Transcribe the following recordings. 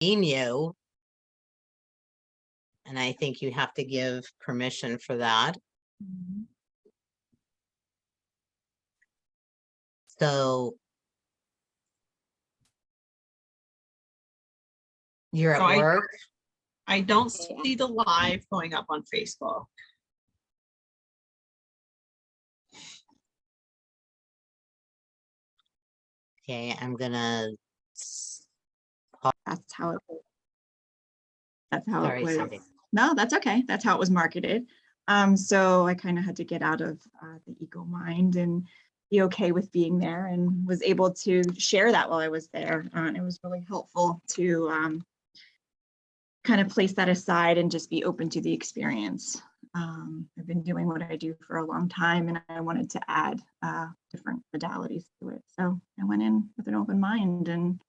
you. And I think you have to give permission for that. Mhm. So you're at So work. I don't see the live going up on Facebook. Okay, I'm gonna. That's how it was. That's how Sorry, it was. Cindy. No, that's okay. That's how it was marketed. So I kind of had to get out of the ego mind and be okay with being there, and was able to share that while I was there. It was really helpful to kind of place that aside and just be open to the experience. I've been doing what I do for a long time, and I wanted to add different modalities to it. So I went in with an open mind, and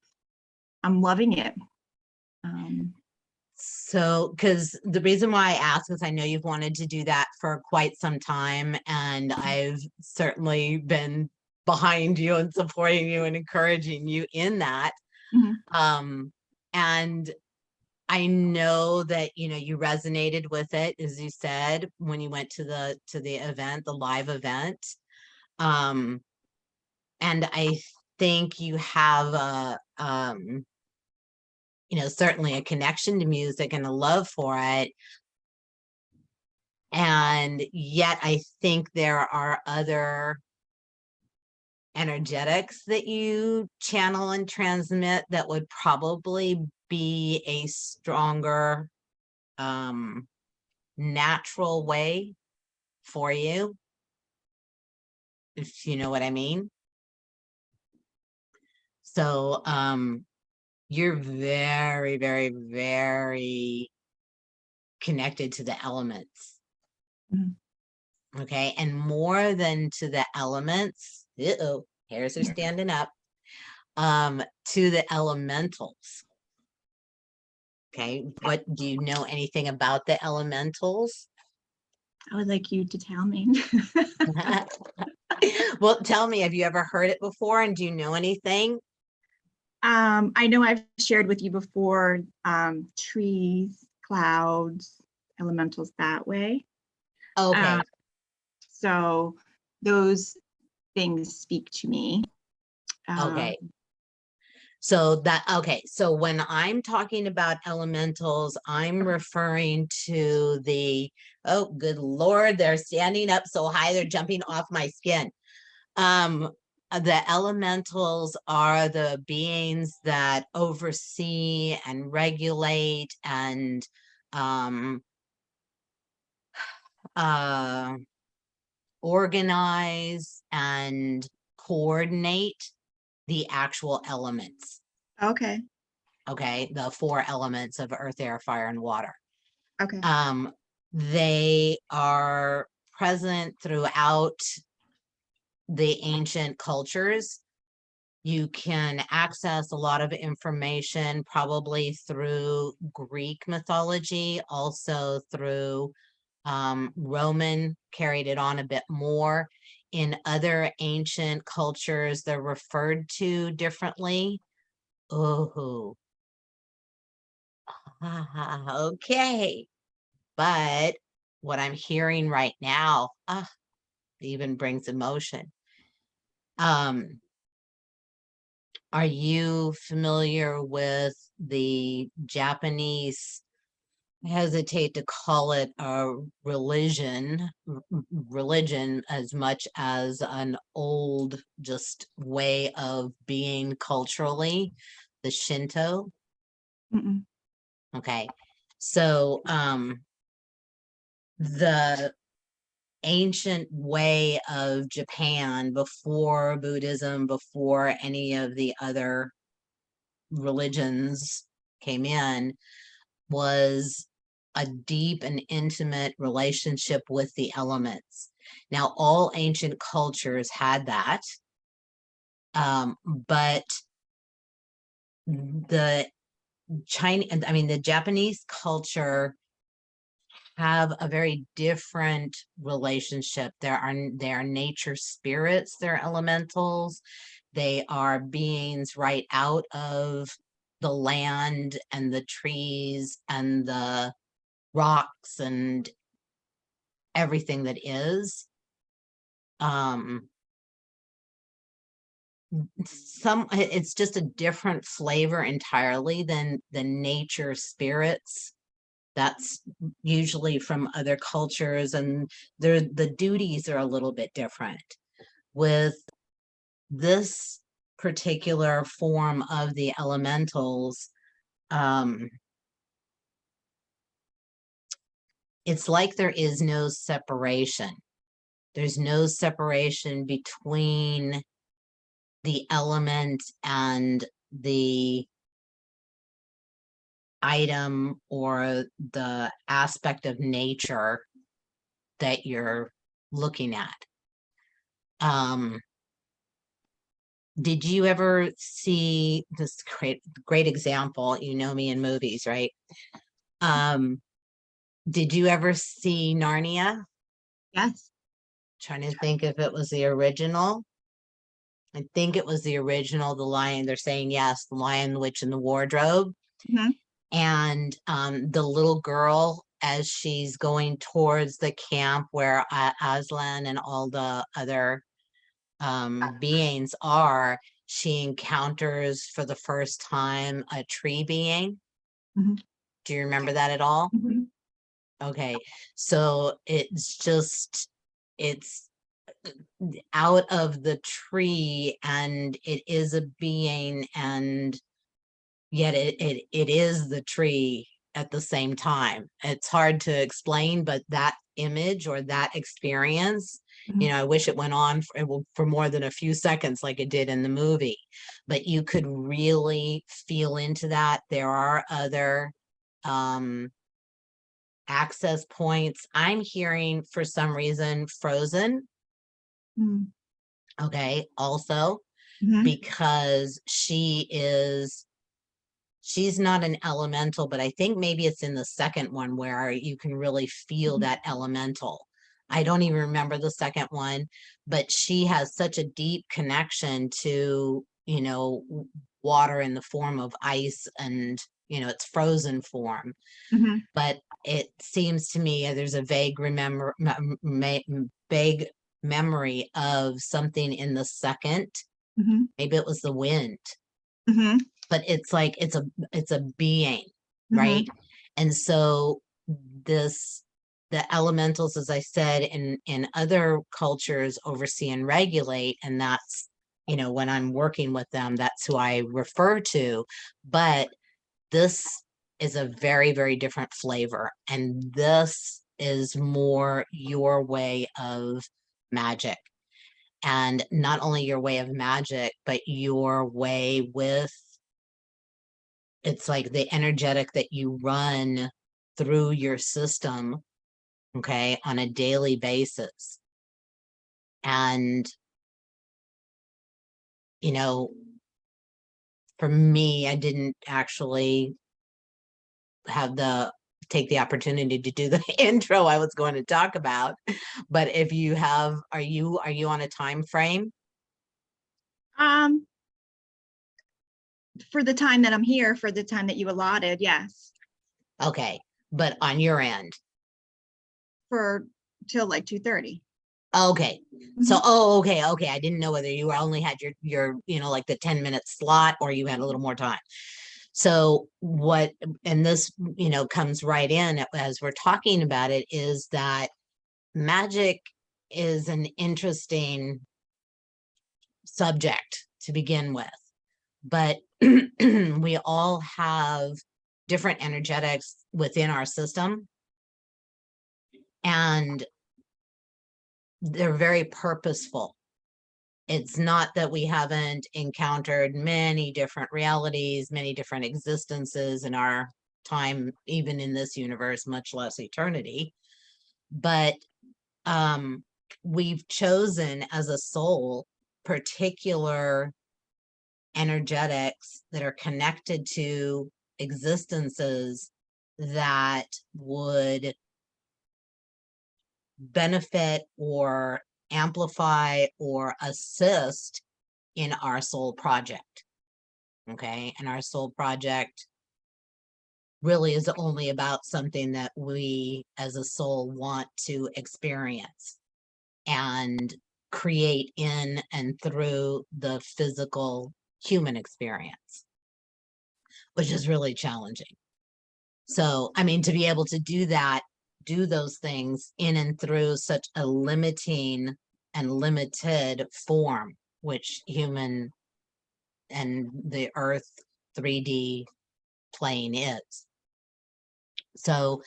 I'm loving it. So, because the reason why I ask is I know you've wanted to do that for quite some time, and I've certainly been behind you and supporting you and encouraging you in that. Mhm. And I know that, you know, you resonated with it, as you said, when you went to the event, the live event. And I think you have a you know, certainly a connection to music and a love for it. And yet I think there are other energetics that you channel and transmit that would probably be a stronger natural way for you, if you know what I mean. So you're very, very, very connected to the elements. Mhm. Okay, and more than to the elements, hairs are standing up, to the elementals. Okay, what do you know anything about the elementals? I would like you to tell me. Well, tell me, have you ever heard it before, and do you know anything? I know I've shared with you before, trees, clouds, elementals that way. Okay. So those things speak to me. Okay. So so when I'm talking about elementals, I'm referring to the, oh, good Lord, they're standing up so high, they're jumping off my skin. The elementals are the beings that oversee and regulate and organize and coordinate the actual elements. Okay. Okay, the 4 elements of earth, air, fire, and water. Okay. They are present throughout the ancient cultures. You can access a lot of information probably through Greek mythology, also through Roman, carried it on a bit more. In other ancient cultures, they're referred to differently. Oh, okay. But what I'm hearing right now, even brings emotion. Are you familiar with the Japanese, I hesitate to call it a religion as much as an old just way of being culturally, the Shinto? Mm-mm. Okay. So the ancient way of Japan before Buddhism, before any of the other religions came in, was a deep and intimate relationship with the elements. Now, all ancient cultures had that, but the the Japanese culture have a very different relationship. They are nature spirits, they're elementals. They are beings right out of the land and the trees and the rocks and everything that is. It's just a different flavor entirely than the nature spirits. That's usually from other cultures, and the duties are a little bit different. With this particular form of the elementals, it's like there is no separation. There's no separation between the element and the item or the aspect of nature that you're looking at. Did you ever see this great example? You know me in movies, right? Did you ever see Narnia? Yes. Trying to think if it was the original. I think it was the original, The Lion. They're saying yes, The Lion, the Witch, and the Wardrobe. Mhm. And the little girl, as she's going towards the camp where Aslan and all the other beings are, she encounters for the first time a tree being. Mhm. Do you remember that at all? Mhm. Okay, so it's out of the tree, and it is a being, and yet it is the tree at the same time. It's hard to explain, but that image or that experience, you Mhm. know, I wish it went on for more than a few seconds like it did in the movie, but you could really feel into that. There are other access points. I'm hearing for some reason Frozen, Mhm. okay, also Mhm. because she's not an elemental, but I think maybe it's in the second one where you can really feel Mhm. that elemental. I don't even remember the second one, but she has such a deep connection to, you know, water in the form of ice and, you know, it's frozen form. Mhm. But it seems to me there's a vague memory of something in the second. Mhm. Maybe it was the wind, Mhm. but it's like it's a being, Mhm. right? And so this the elementals, as I said, in other cultures oversee and regulate, and that's, you know, when I'm working with them, that's who I refer to. But this is a very, very different flavor, and this is more your way of magic. And not only your way of magic, but your way with, it's like the energetic that you run through your system, okay, on a daily basis. And, you know, for me, I didn't actually have the take the opportunity to do the intro I was going to talk about. But if you have, are you on a time frame? Um, for the time that I'm here, for the time that you allotted, yes. Okay, but on your end. For till like 2:30. Okay. So, Mhm. okay. I didn't know whether you only had your, you know, like the 10-minute slot or you had a little more time. So what, and this, you know, comes right in as we're talking about it, is that magic is an interesting subject to begin with, but we all have different energetics within our system, and they're very purposeful. It's not that we haven't encountered many different realities, many different existences in our time, even in this universe, much less eternity. But we've chosen as a soul particular energetics that are connected to existences that would benefit or amplify or assist in our soul project. Okay. And our soul project really is only about something that we as a soul want to experience and create in and through the physical human experience, which is really challenging. So, I mean, to be able to do that, do those things in and through such a limiting and limited form, which human and the earth 3D plane is. So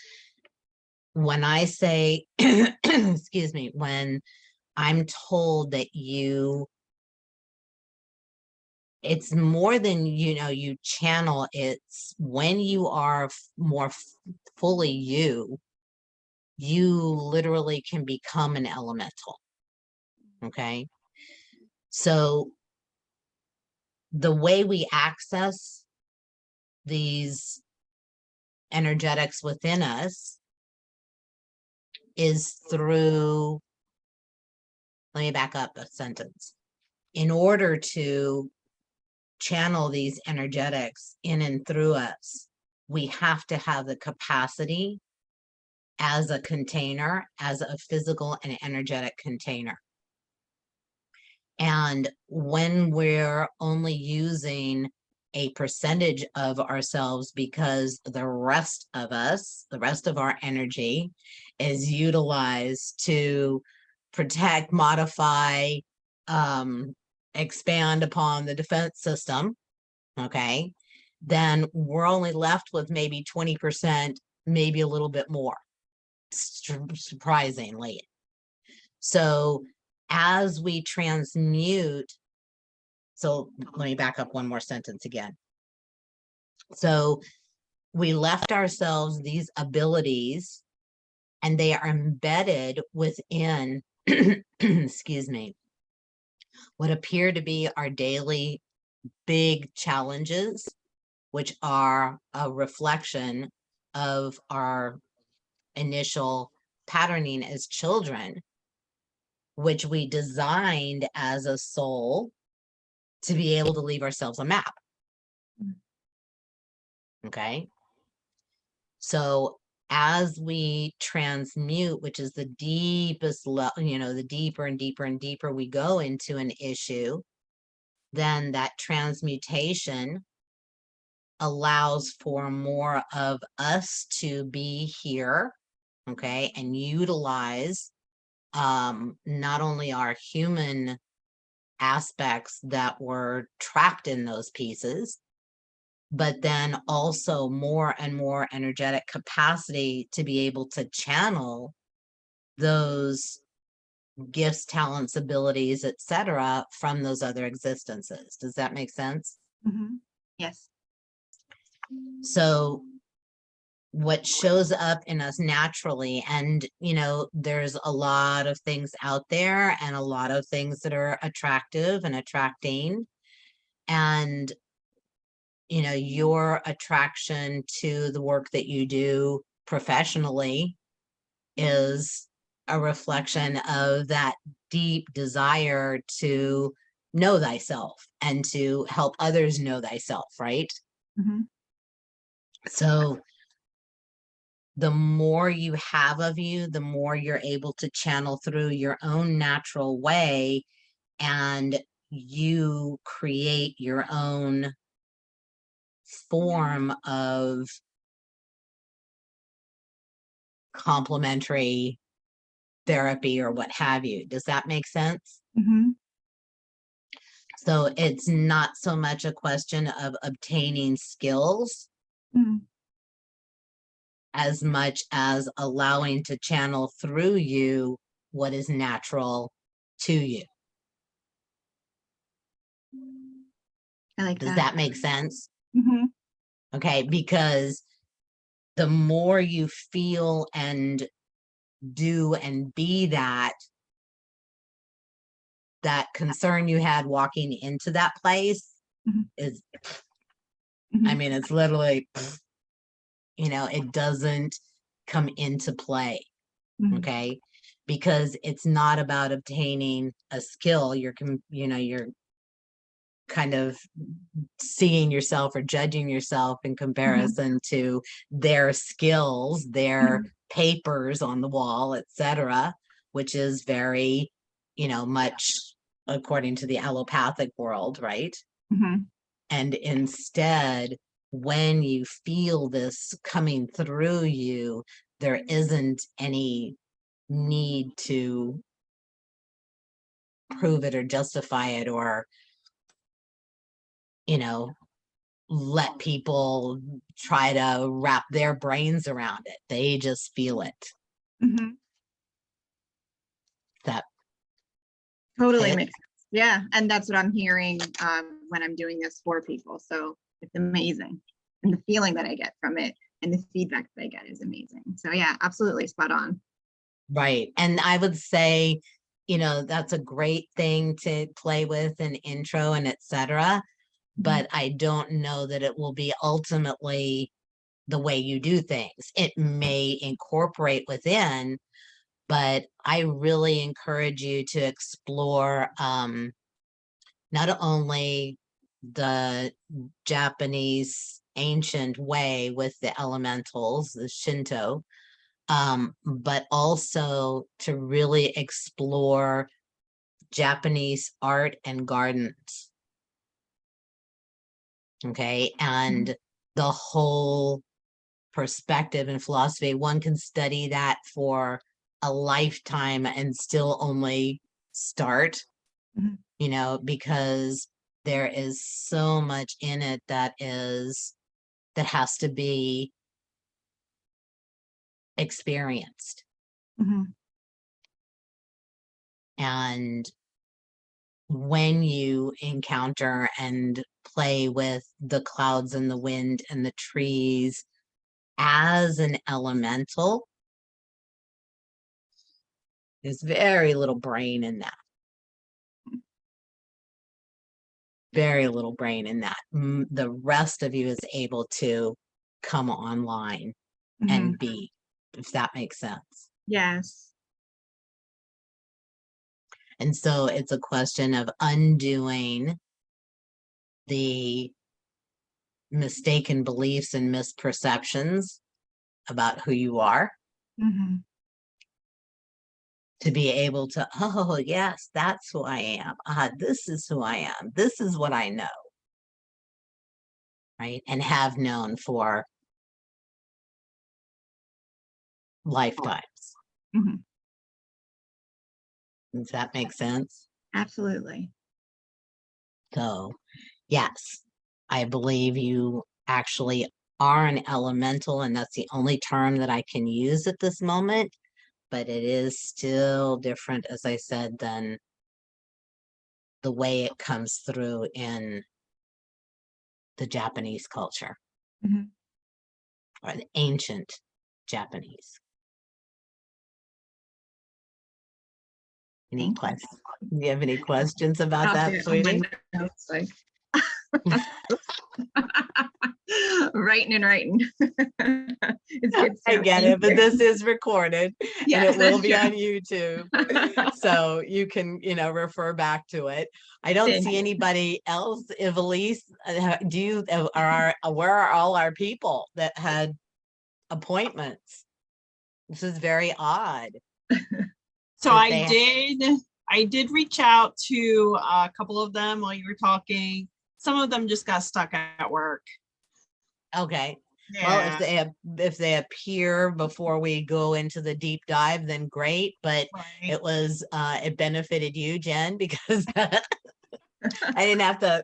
when I say, excuse me, when I'm told that it's more than, you channel, it's when you are more fully you literally can become an elemental. Okay. So the way we access these energetics within us is through, let me back up a sentence. In order to channel these energetics in and through us, we have to have the capacity as a container, as a physical and energetic container. And when we're only using a percentage of ourselves because the rest of us, the rest of our energy is utilized to protect, modify, expand upon the defense system, okay, then we're only left with maybe 20%, maybe a little bit more, surprisingly. So as we transmute, so let me back up one more sentence again. So we left ourselves these abilities and they are embedded within, excuse me, what appear to be our daily big challenges, which are a reflection of our initial patterning as children, which we designed as a soul to be able to leave ourselves a map. Okay. So as we transmute, which is the deepest level, the deeper and deeper and deeper we go into an issue, then that transmutation allows for more of us to be here, okay, and utilize not only our human aspects that were trapped in those pieces, but then also more and more energetic capacity to be able to channel those gifts, talents, abilities, etc., from those other existences. Does that make sense? Mm-hmm. Yes. So what shows up in us naturally, and there's a lot of things out there and a lot of things that are attractive and attracting, and your attraction to the work that you do professionally is a reflection of that deep desire to know thyself and to help others know thyself, right? Mm-hmm. So the more you have of you, the more you're able to channel through your own natural way, and you create your own form of complementary therapy or what have you. Does that make sense? Mm-hmm. So it's not so much a question of obtaining skills Mm-hmm. as much as allowing to channel through you what is natural to you. I like Does that. that make sense? Mm-hmm. Okay, because the more you feel and do and be that concern you had walking into that place Mhm. is, Mhm. I mean, it's literally, it doesn't come into play. Mhm. Okay, because it's not about obtaining a skill. You're kind of seeing yourself or judging yourself in comparison to their skills, their papers on the wall, etc., which is very, much according to the allopathic world, right? Mhm. And instead, when you feel this coming through you, there isn't any need to prove it or justify it or, let people try to wrap their brains around it. They just feel it. Mhm. That Totally it? makes sense. Yeah, and that's what I'm hearing when I'm doing this for people. So it's amazing, and the feeling that I get from it and the feedback that I get is amazing. So yeah, absolutely spot on. Right. And I would say, that's a great thing to play with in intro and etc. But I don't know that it will be ultimately the way you do things. It may incorporate within, but I really encourage you to explore not only the Japanese ancient way with the elementals, the Shinto, but also to really explore Japanese art and gardens. Okay. And the whole perspective and philosophy, one can study that for a lifetime and still only start, Mhm. Because there is so much in it that has to be experienced. Mhm. And when you encounter and play with the clouds and the wind and the trees as an elemental, there's very little brain in that. Very little brain in that. The rest of you is able to come online and Mhm. be, if that makes sense. Yes. And so it's a question of undoing the mistaken beliefs and misperceptions about who you are Mhm. to be able to, oh, yes, that's who I am. This is who I am. This is what I know. Right. And have known for lifetimes. Mhm. Does that make sense? Absolutely. So, yes, I believe you actually are an elemental, and that's the only term that I can use at this moment. But it is still different, as I said, than the way it comes through in the Japanese culture Mhm. or the ancient Japanese. Any Thank you. questions? Do you have any questions about Out that, there on my sweetie? notes, like writing and writing. It's good I stuff. get Thank it, but you. this is recorded and Yes, it will that's be on true. YouTube. So you can, refer back to it. I don't Thank see you. anybody else. Evelise, where are all our people that had appointments? This is very odd. So That they I did reach out to a couple of them while you were talking. Some of them just got stuck at work. Okay. Well, Yeah. if they appear before we go into the deep dive, then great. But Right. it benefited you, Jen, because I didn't have to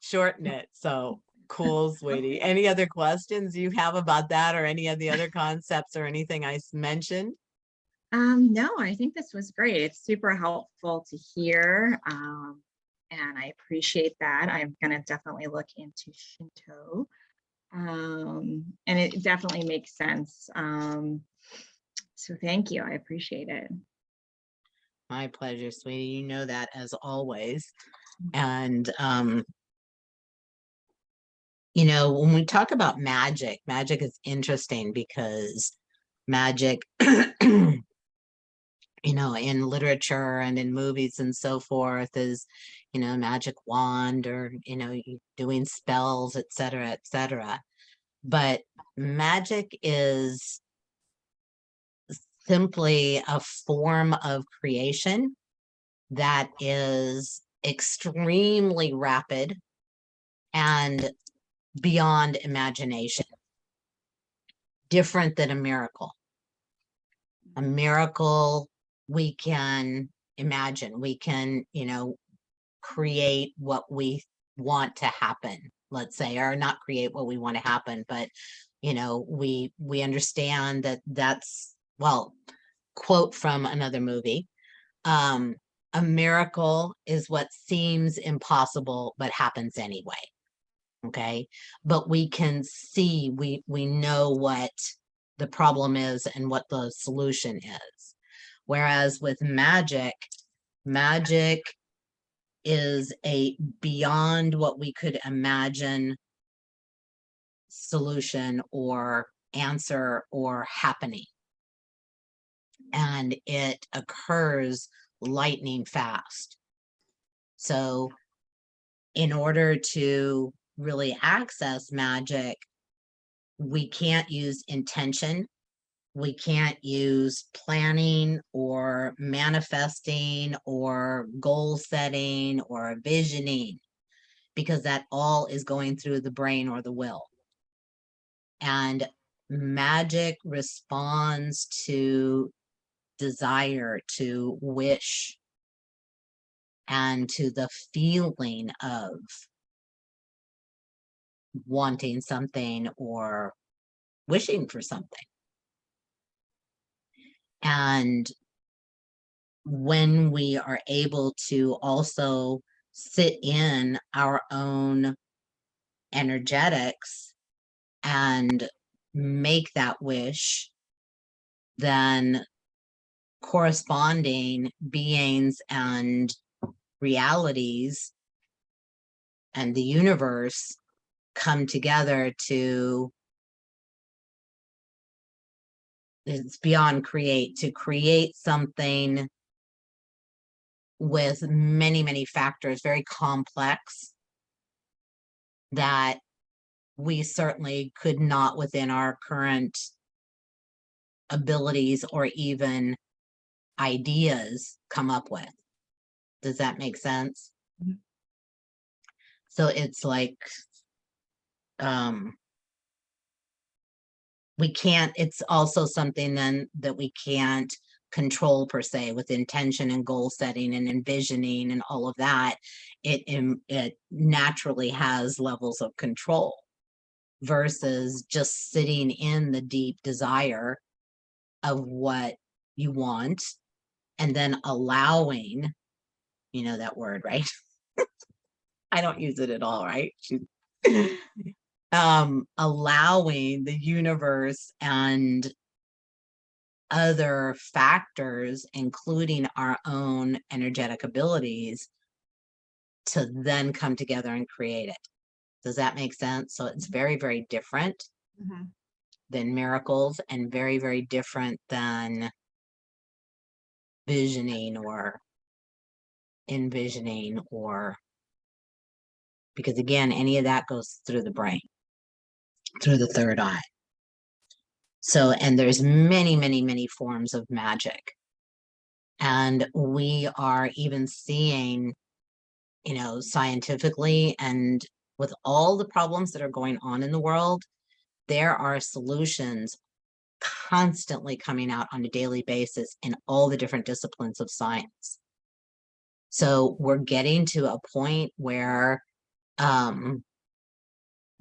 shorten it. So cool, sweetie. Any other questions you have about that or any of the other concepts or anything I mentioned? No, I think this was great. It's super helpful to hear. And I appreciate that. I'm gonna definitely look into Shinto. And it definitely makes sense. So thank you. I appreciate it. My pleasure, sweetie. You know that as always. And when we talk about magic is interesting because magic you know, in literature and in movies and so forth is, you know, magic wand or, you know, doing spells, et cetera, et cetera. But magic is simply a form of creation that is extremely rapid and beyond imagination, different than a miracle. A miracle we can imagine, we can, you know, create what we want to happen, let's say, or not create what we want to happen, but, you know, we understand that that's, well, quote from another movie, a miracle is what seems impossible but happens anyway. Okay, but we can see, we know what the problem is and what the solution is. Whereas with magic, magic is a beyond what we could imagine solution or answer or happening. And it occurs lightning fast. So in order to really access magic, we can't use intention. We can't use planning or manifesting or goal setting or visioning, because that all is going through the brain or the will. And magic responds to desire, to wish, and to the feeling of wanting something or wishing for something. And when we are able to also sit in our own energetics and make that wish, then corresponding beings and realities and the universe come together to, it's beyond create, to create something with many, many factors, very complex, that we certainly could not within our current abilities or even ideas come up with. Does that make sense? Mhm. So it's like, we can't, it's also something then that we can't control per se, with intention and goal setting and envisioning and all of that. It naturally has levels of control versus just sitting in the deep desire of what you want and then allowing, you know that word, right? I don't use it at all, right? Allowing the universe and other factors, including our own energetic abilities, to then come together and create it. Does that make sense? So it's very, very different Mhm. than miracles and very, very different than visioning or envisioning, or because again, any of that goes through the brain, through the third eye. So, and there's many, many, many forms of magic. And we are even seeing, you know, scientifically and with all the problems that are going on in the world, there are solutions constantly coming out on a daily basis in all the different disciplines of science. So we're getting to a point where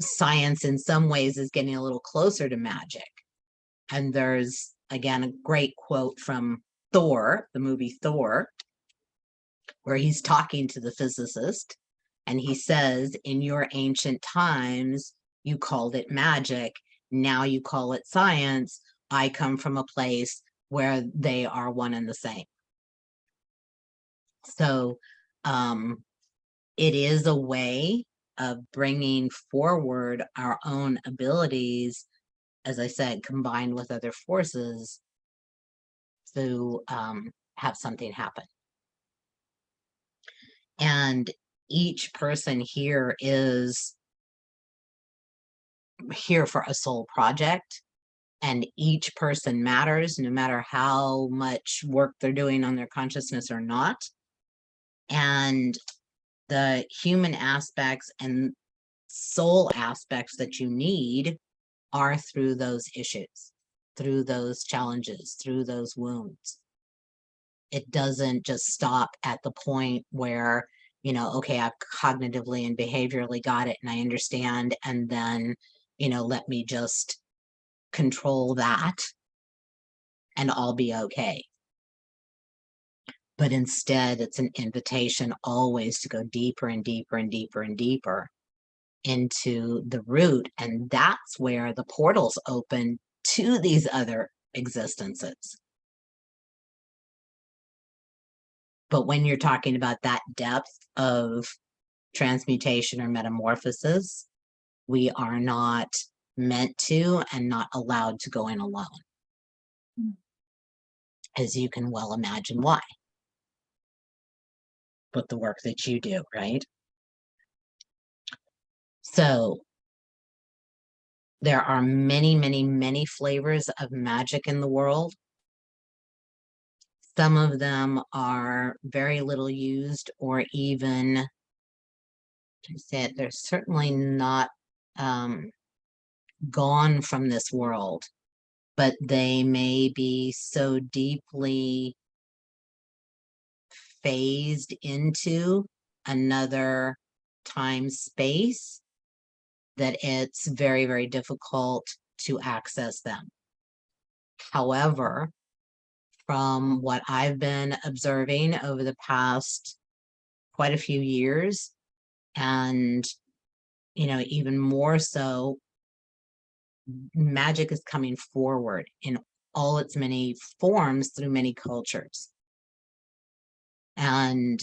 science in some ways is getting a little closer to magic. And there's, again, a great quote from Thor, the movie Thor, where he's talking to the physicist and he says, in your ancient times, you called it magic. Now you call it science. I come from a place where they are one and the same. So it is a way of bringing forward our own abilities, as I said, combined with other forces, to have something happen. And each person here is here for a soul project, and each person matters, no matter how much work they're doing on their consciousness or not. And the human aspects and soul aspects that you need are through those issues, through those challenges, through those wounds. It doesn't just stop at the point where, you know, okay, I've cognitively and behaviorally got it and I understand, and then, you know, let me just control that and I'll be okay. But instead, it's an invitation always to go deeper and deeper and deeper and deeper into the root. And that's where the portals open to these other existences. But when you're talking about that depth of transmutation or metamorphosis, we are not meant to and not allowed to go in alone. As you can well imagine why. With the work that you do, right? So there are many, many, many flavors of magic in the world. Some of them are very little used, or even, I said, they're certainly not gone from this world, but they may be so deeply phased into another time space that it's very, very difficult to access them. However, from what I've been observing over the past quite a few years, and, you know, even more so, magic is coming forward in all its many forms through many cultures. And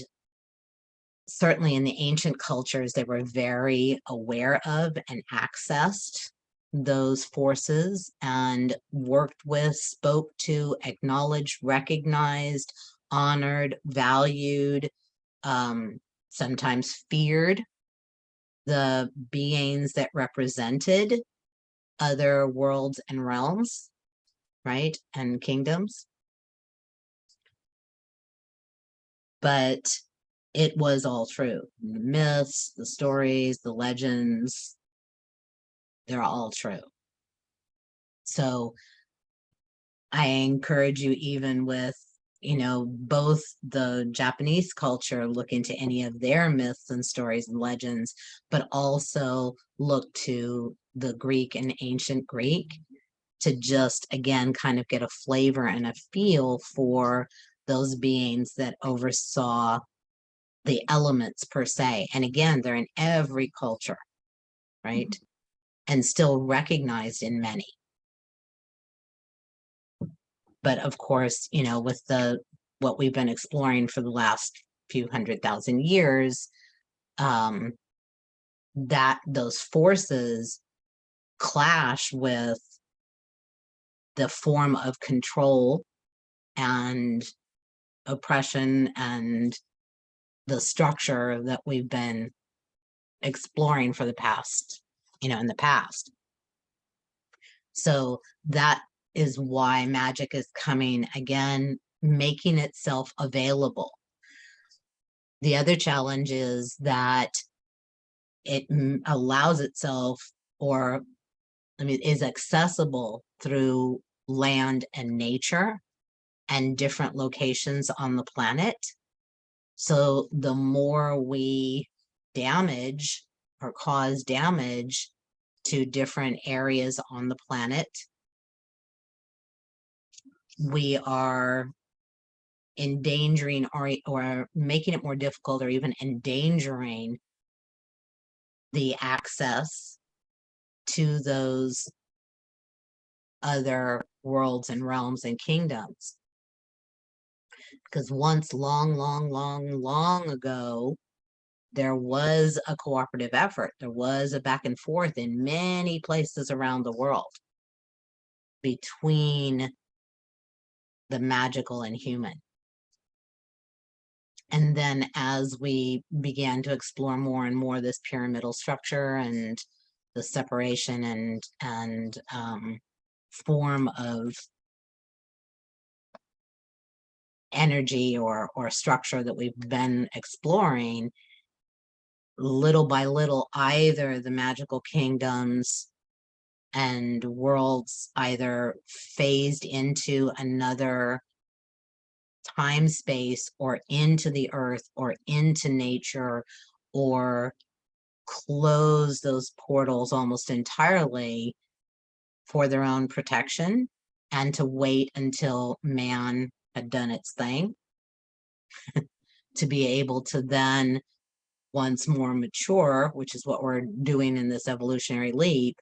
certainly in the ancient cultures, they were very aware of and accessed those forces and worked with, spoke to, acknowledged, recognized, honored, valued, sometimes feared the beings that represented other worlds and realms, right? And kingdoms. But it was all true. The myths, the stories, the legends, they're all true. So I encourage you, even with, you know, both the Japanese culture, look into any of their myths and stories and legends, but also look to the Greek and ancient Greek to just, again, kind of get a flavor and a feel for those beings that oversaw the elements per se. And again, they're in every culture, right? And still recognized in many. But of course, you know, with what we've been exploring for the last few 100,000 years, that those forces clash with the form of control and oppression and the structure that we've been exploring for the past, you know, in the past. So that is why magic is coming again, making itself available. The other challenge is that it allows itself, or I mean, is accessible through land and nature and different locations on the planet. So the more we damage or cause damage to different areas on the planet, we are endangering or making it more difficult, or even endangering the access to those other worlds and realms and kingdoms. Because once long ago, there was a cooperative effort. There was a back and forth in many places around the world between the magical and human. And then as we began to explore more and more this pyramidal structure and the separation and form of energy or structure that we've been exploring, little by little, either the magical kingdoms and worlds either phased into another time space or into the earth or into nature, or close those portals almost entirely for their own protection and to wait until man had done its thing to be able to then, once more mature, which is what we're doing in this evolutionary leap,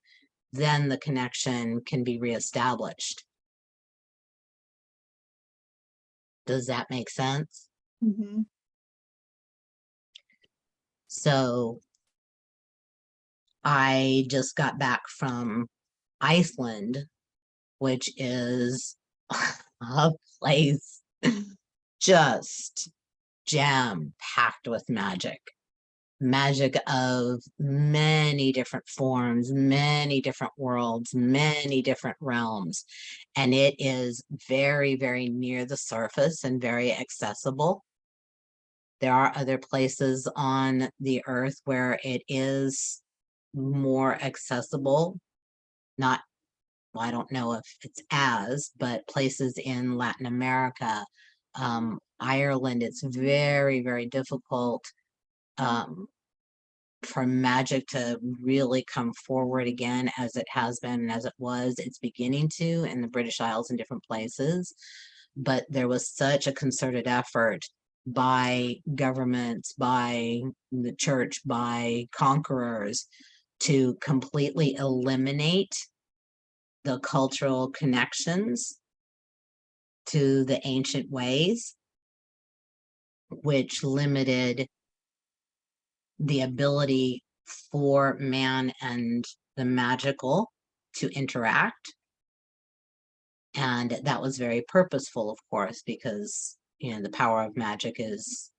then the connection can be reestablished. Does that make sense? Mm-hmm. So I just got back from Iceland, which is a place just jam-packed with magic. Magic of many different forms, many different worlds, many different realms. And it is very, very near the surface and very accessible. There are other places on the earth where it is more accessible. Not, well, I don't know if it's but places in Latin America, Ireland, it's very, very difficult for magic to really come forward again as it has been and as it was. It's beginning to in the British Isles and different places, but there was such a concerted effort by governments, by the church, by conquerors to completely eliminate the cultural connections to the ancient ways, which limited the ability for man and the magical to interact. And that was very purposeful, of course, because, you know, the power of magic is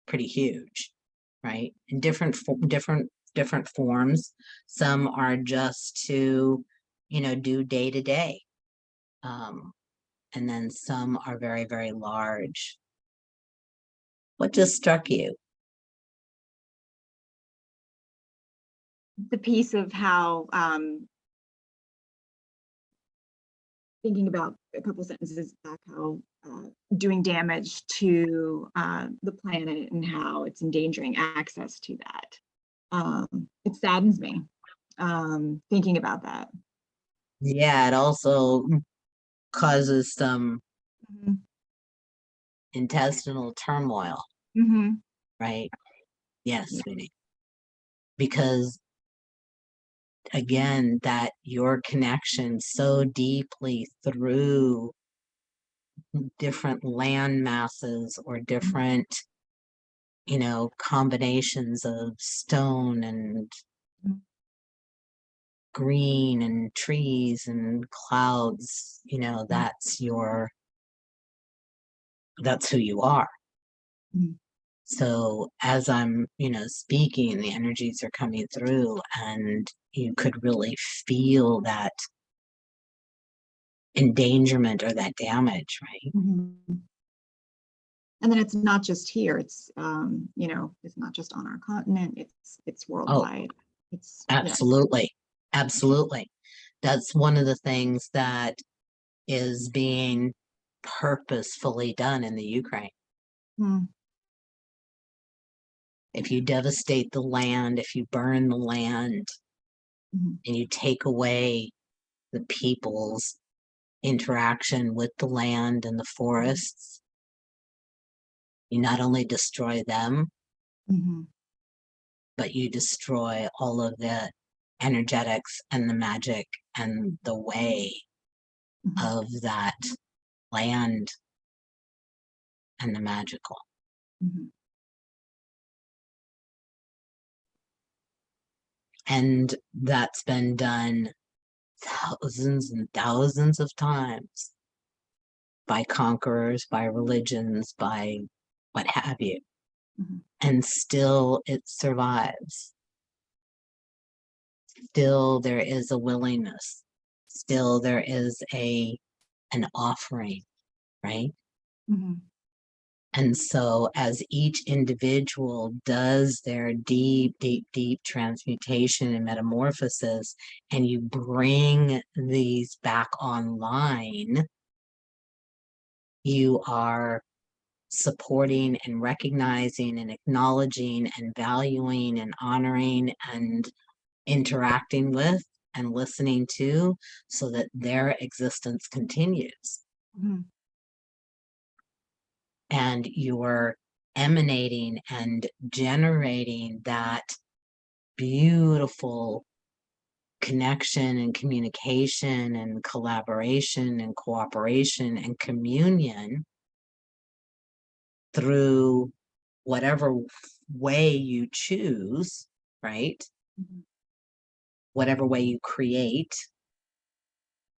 pretty huge, right? In different forms. Some are just to, you know, do day to day. And then some are very, very large. What just struck you? The piece of how thinking about a couple sentences back, how doing damage to the planet and how it's endangering access to that. It saddens me thinking about that. Yeah, it also causes some Mm-hmm. intestinal turmoil, Mm-hmm. right? Yes, Yeah. sweetie. Because again, that your connection so deeply through different land masses or different, you know, combinations of stone and green and trees and clouds, you know, that's who you are. Mhm. So as I'm, you know, speaking, the energies are coming through and you could really feel that endangerment or that damage, right? Mm-hmm. And then it's not just here, it's you know, it's not just on our continent, it's worldwide. It's Absolutely. Absolutely. That's one of the things that is being purposefully done in the Ukraine. Mm. If you devastate the land, if you burn the land, Mm-hmm. and you take away the people's interaction with the land and the forests, you not only destroy them, Mm-hmm. but you destroy all of the energetics and the magic and the way Mm-hmm. of that land and the magical. Mm-hmm. And that's been done thousands and thousands of times by conquerors, by religions, by what have you. Mhm. And still it survives. Still there is a willingness. Still there is an offering, right? Mhm. And so as each individual does their deep, deep, deep transmutation and metamorphosis, and you bring these back online, you are supporting and recognizing and acknowledging and valuing and honoring and interacting with and listening to, so that their existence continues. Mhm. And you're emanating and generating that beautiful connection and communication and collaboration and cooperation and communion through whatever way you choose, right? Mhm. Whatever way you create,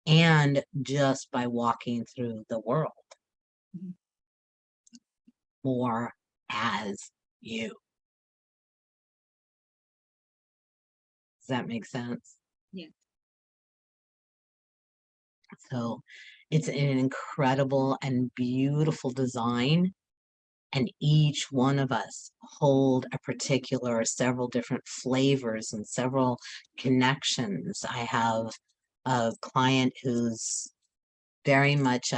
and just by walking through the world Mhm. more as you. Does that make sense? Yeah. So it's an incredible and beautiful design. And each one of us hold a particular, several different flavors and several connections. I have a client who's very much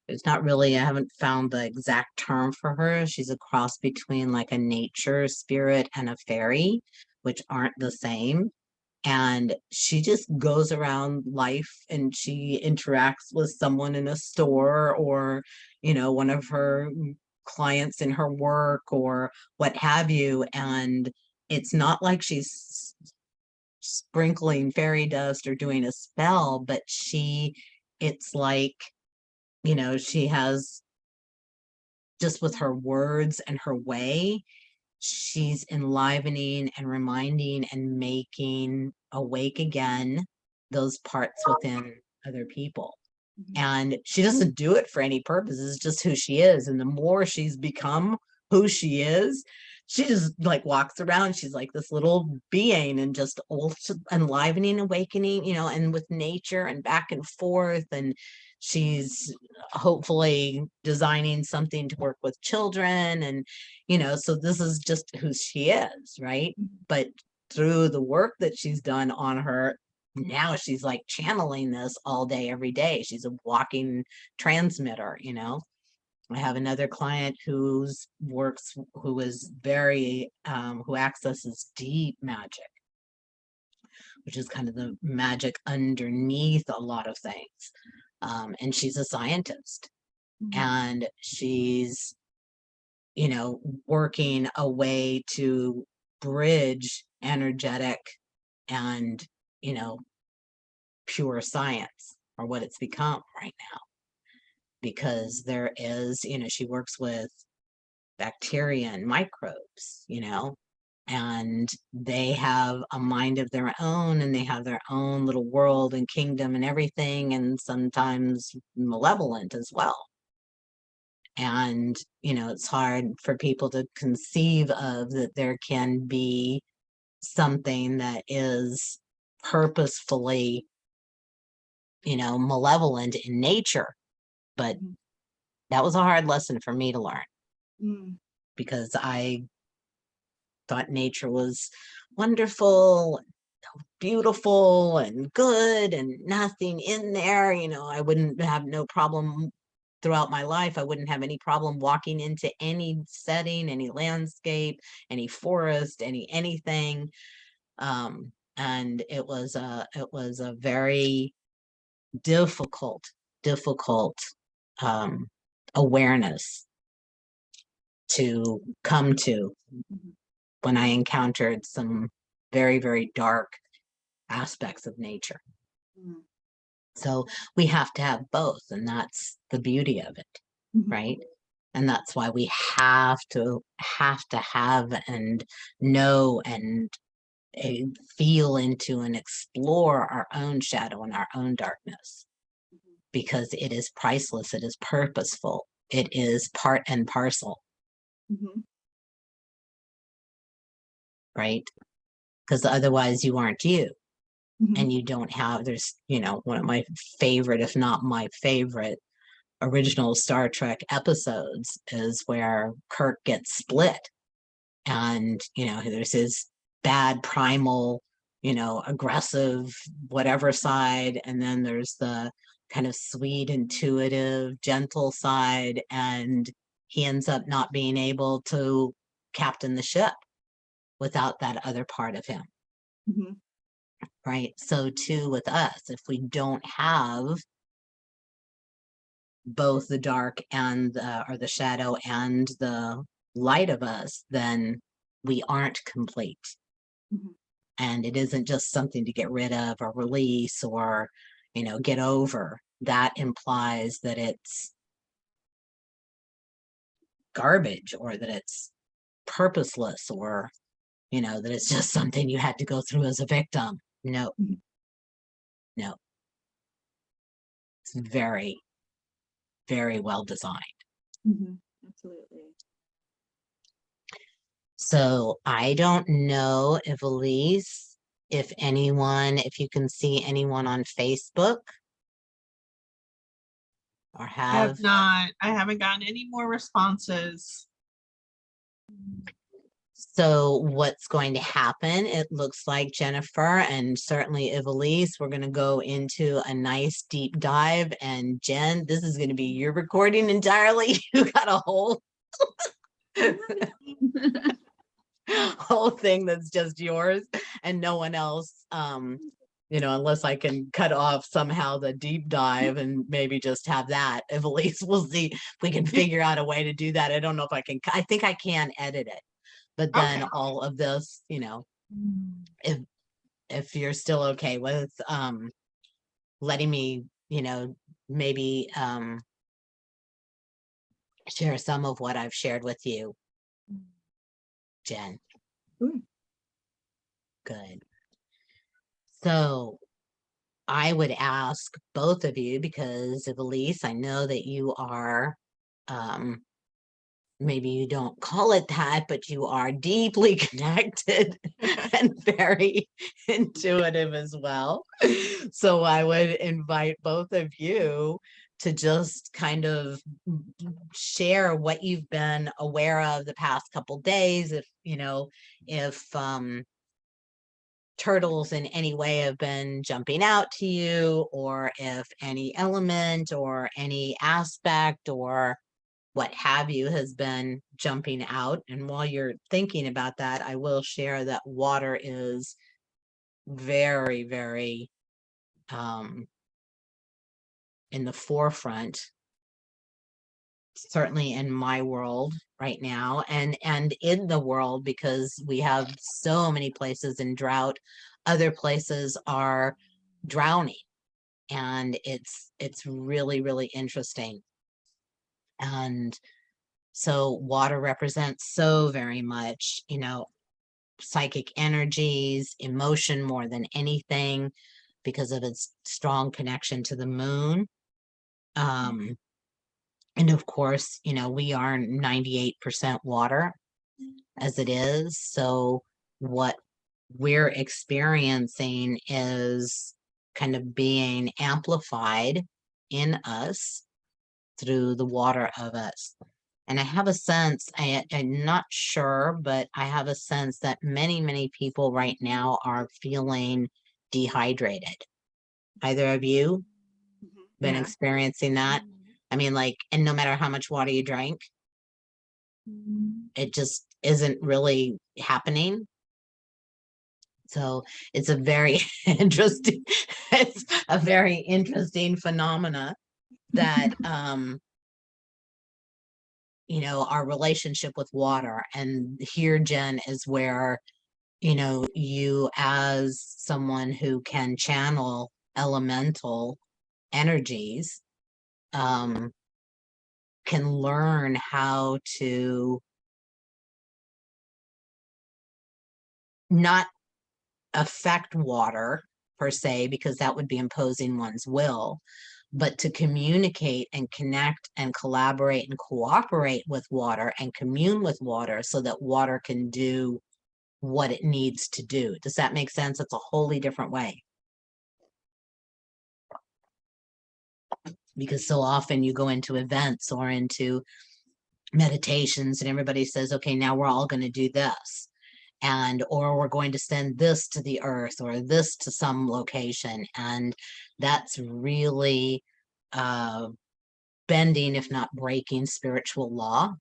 it's not really, I haven't found the exact term for her. She's a cross between like a nature spirit and a fairy, which aren't the same. And she just goes around life and she interacts with someone in a store, or, one of her clients in her work or what have you. And it's not like she's sprinkling fairy dust or doing a spell, but it's like, she has, just with her words and her way, she's enlivening and reminding and making awake again those parts within other people. Mhm. And she doesn't do it for any purpose. It's just who she is. And the more she's become who she is, she just like walks around. She's like this little being and just enlivening, awakening, and with nature and back and forth. And she's hopefully designing something to work with children. And, so this is just who she is, right? Mhm. But through the work that she's done on her, now she's like channeling this all day, every day. She's a walking transmitter. I have another client who is very, who accesses deep magic, which is kind of the magic underneath a lot of things. And she's a scientist, Mhm. and she's, working a way to bridge energetic and, pure science, or what it's become right now. Because there is, she works with bacteria and microbes, and they have a mind of their own, and they have their own little world and kingdom and everything, and sometimes malevolent as well. And, it's hard for people to conceive of that there can be something that is purposefully, malevolent in nature. But Mhm. that was a hard lesson for me to learn, Mm. because I thought nature was wonderful, beautiful, and good, and nothing in there. I wouldn't have no problem throughout my life. I wouldn't have any problem walking into any setting, any landscape, any forest, anything. And it was a very difficult um, awareness to come to Mhm. when I encountered some very, very dark aspects of nature. Mm. So we have to have both, and that's the beauty of it, Mhm. right? And that's why we have and know and feel into and explore our own shadow and our own darkness. because it is priceless, it is purposeful, it is part and parcel, Mhm. right? Because otherwise you aren't you. Mhm. And you don't have, there's, one of my favorite, if not my favorite, original Star Trek episodes is where Kirk gets split. And, there's his bad primal, aggressive, whatever side. And then there's the kind of sweet, intuitive, gentle side. And he ends up not being able to captain the ship without that other part of him. Mhm. Right. So too with us, if we don't have both the dark and or the shadow and the light of us, then we aren't complete. Mhm. And it isn't just something to get rid of or release or, get over. That implies that it's garbage or that it's purposeless or, that it's just something you had to go through as a victim. No, Mhm. no. It's very, very well designed. Mhm. Absolutely. So I don't know if Elise, if you can see anyone on Facebook or I have have. not, I haven't gotten any more responses. So what's going to happen, it looks like Jennifer and certainly Evelise, we're going to go into a nice deep dive. And Jen, this is going to be your recording entirely. You got a whole whole thing that's just yours and no one else. Unless I can cut off somehow the deep dive and maybe just have that. Evelise, we'll see if we can figure out a way to do that. I don't know if I can. I think I can edit it. But then Okay. all of this, if you're still okay with letting me, maybe share some of what I've shared with you, Jen. Sure. Good. So I would ask both of you, because Elise, I know that you are maybe you don't call it that, but you are deeply connected and very intuitive as well. So I would invite both of you to just kind of share what you've been aware of the past couple days. If turtles in any way have been jumping out to you, or if any element or any aspect or what have you has been jumping out. And while you're thinking about that, I will share that water is very, very in the forefront, certainly in my world right now, and in the world, because we have so many places in drought. Other places are drowning, and it's really, really interesting. And so water represents so very much, psychic energies, emotion more than anything, because of its strong connection to the moon. And of course, we are 98% water as it is. So what we're experiencing is kind of being amplified in us through the water of us. And I have a sense, I'm not sure, but I have a sense that many, many people right now are feeling dehydrated. Either of you been Yeah. experiencing that? I mean, and no matter how much water you drank, it just isn't really happening. So it's a very it's a very interesting phenomena that, our relationship with water. And here, Jen, is where, you as someone who can channel elemental energies, can learn how to not affect water per se, because that would be imposing one's will, but to communicate and connect and collaborate and cooperate with water and commune with water so that water can do what it needs to do. Does that make sense? It's a wholly different way. Because so often you go into events or into meditations and everybody says, okay, now we're all going to do this. And, or we're going to send this to the earth or this to some location. And that's really bending, if not breaking, spiritual law,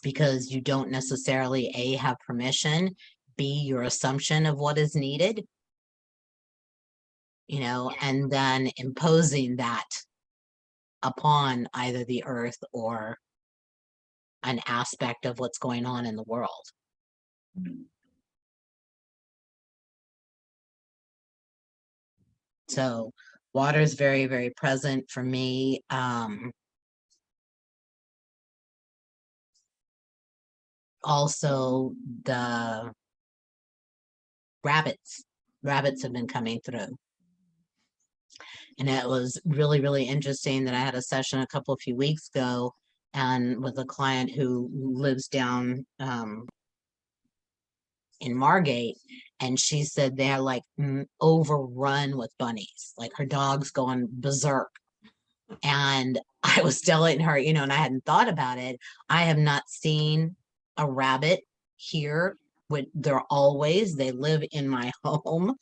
because you don't necessarily A, have permission, B, your assumption of what is needed, you know, and then imposing that upon either the earth or an aspect of what's going on in the world. So water is very, very present for me. Also the rabbits have been coming through. And it was really, really interesting that I had a session a few weeks ago and with a client who lives down in Margate, and she said they're like overrun with bunnies, like her dog's going berserk. And I was telling her, you know, and I hadn't thought about it, I have not seen a rabbit here. They live in my home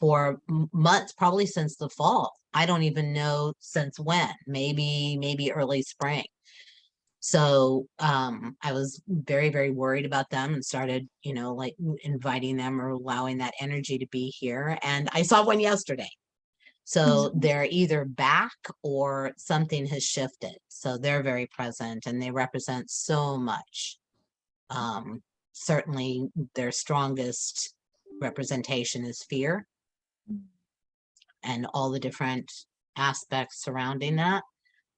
for months, probably since the fall. I don't even know since when, maybe early spring. So I was very, very worried about them and started, you know, like inviting them or allowing that energy to be here. And I saw one yesterday. So they're either back or something has shifted. So they're very present and they represent so much. Certainly their strongest representation is fear and all the different aspects surrounding that,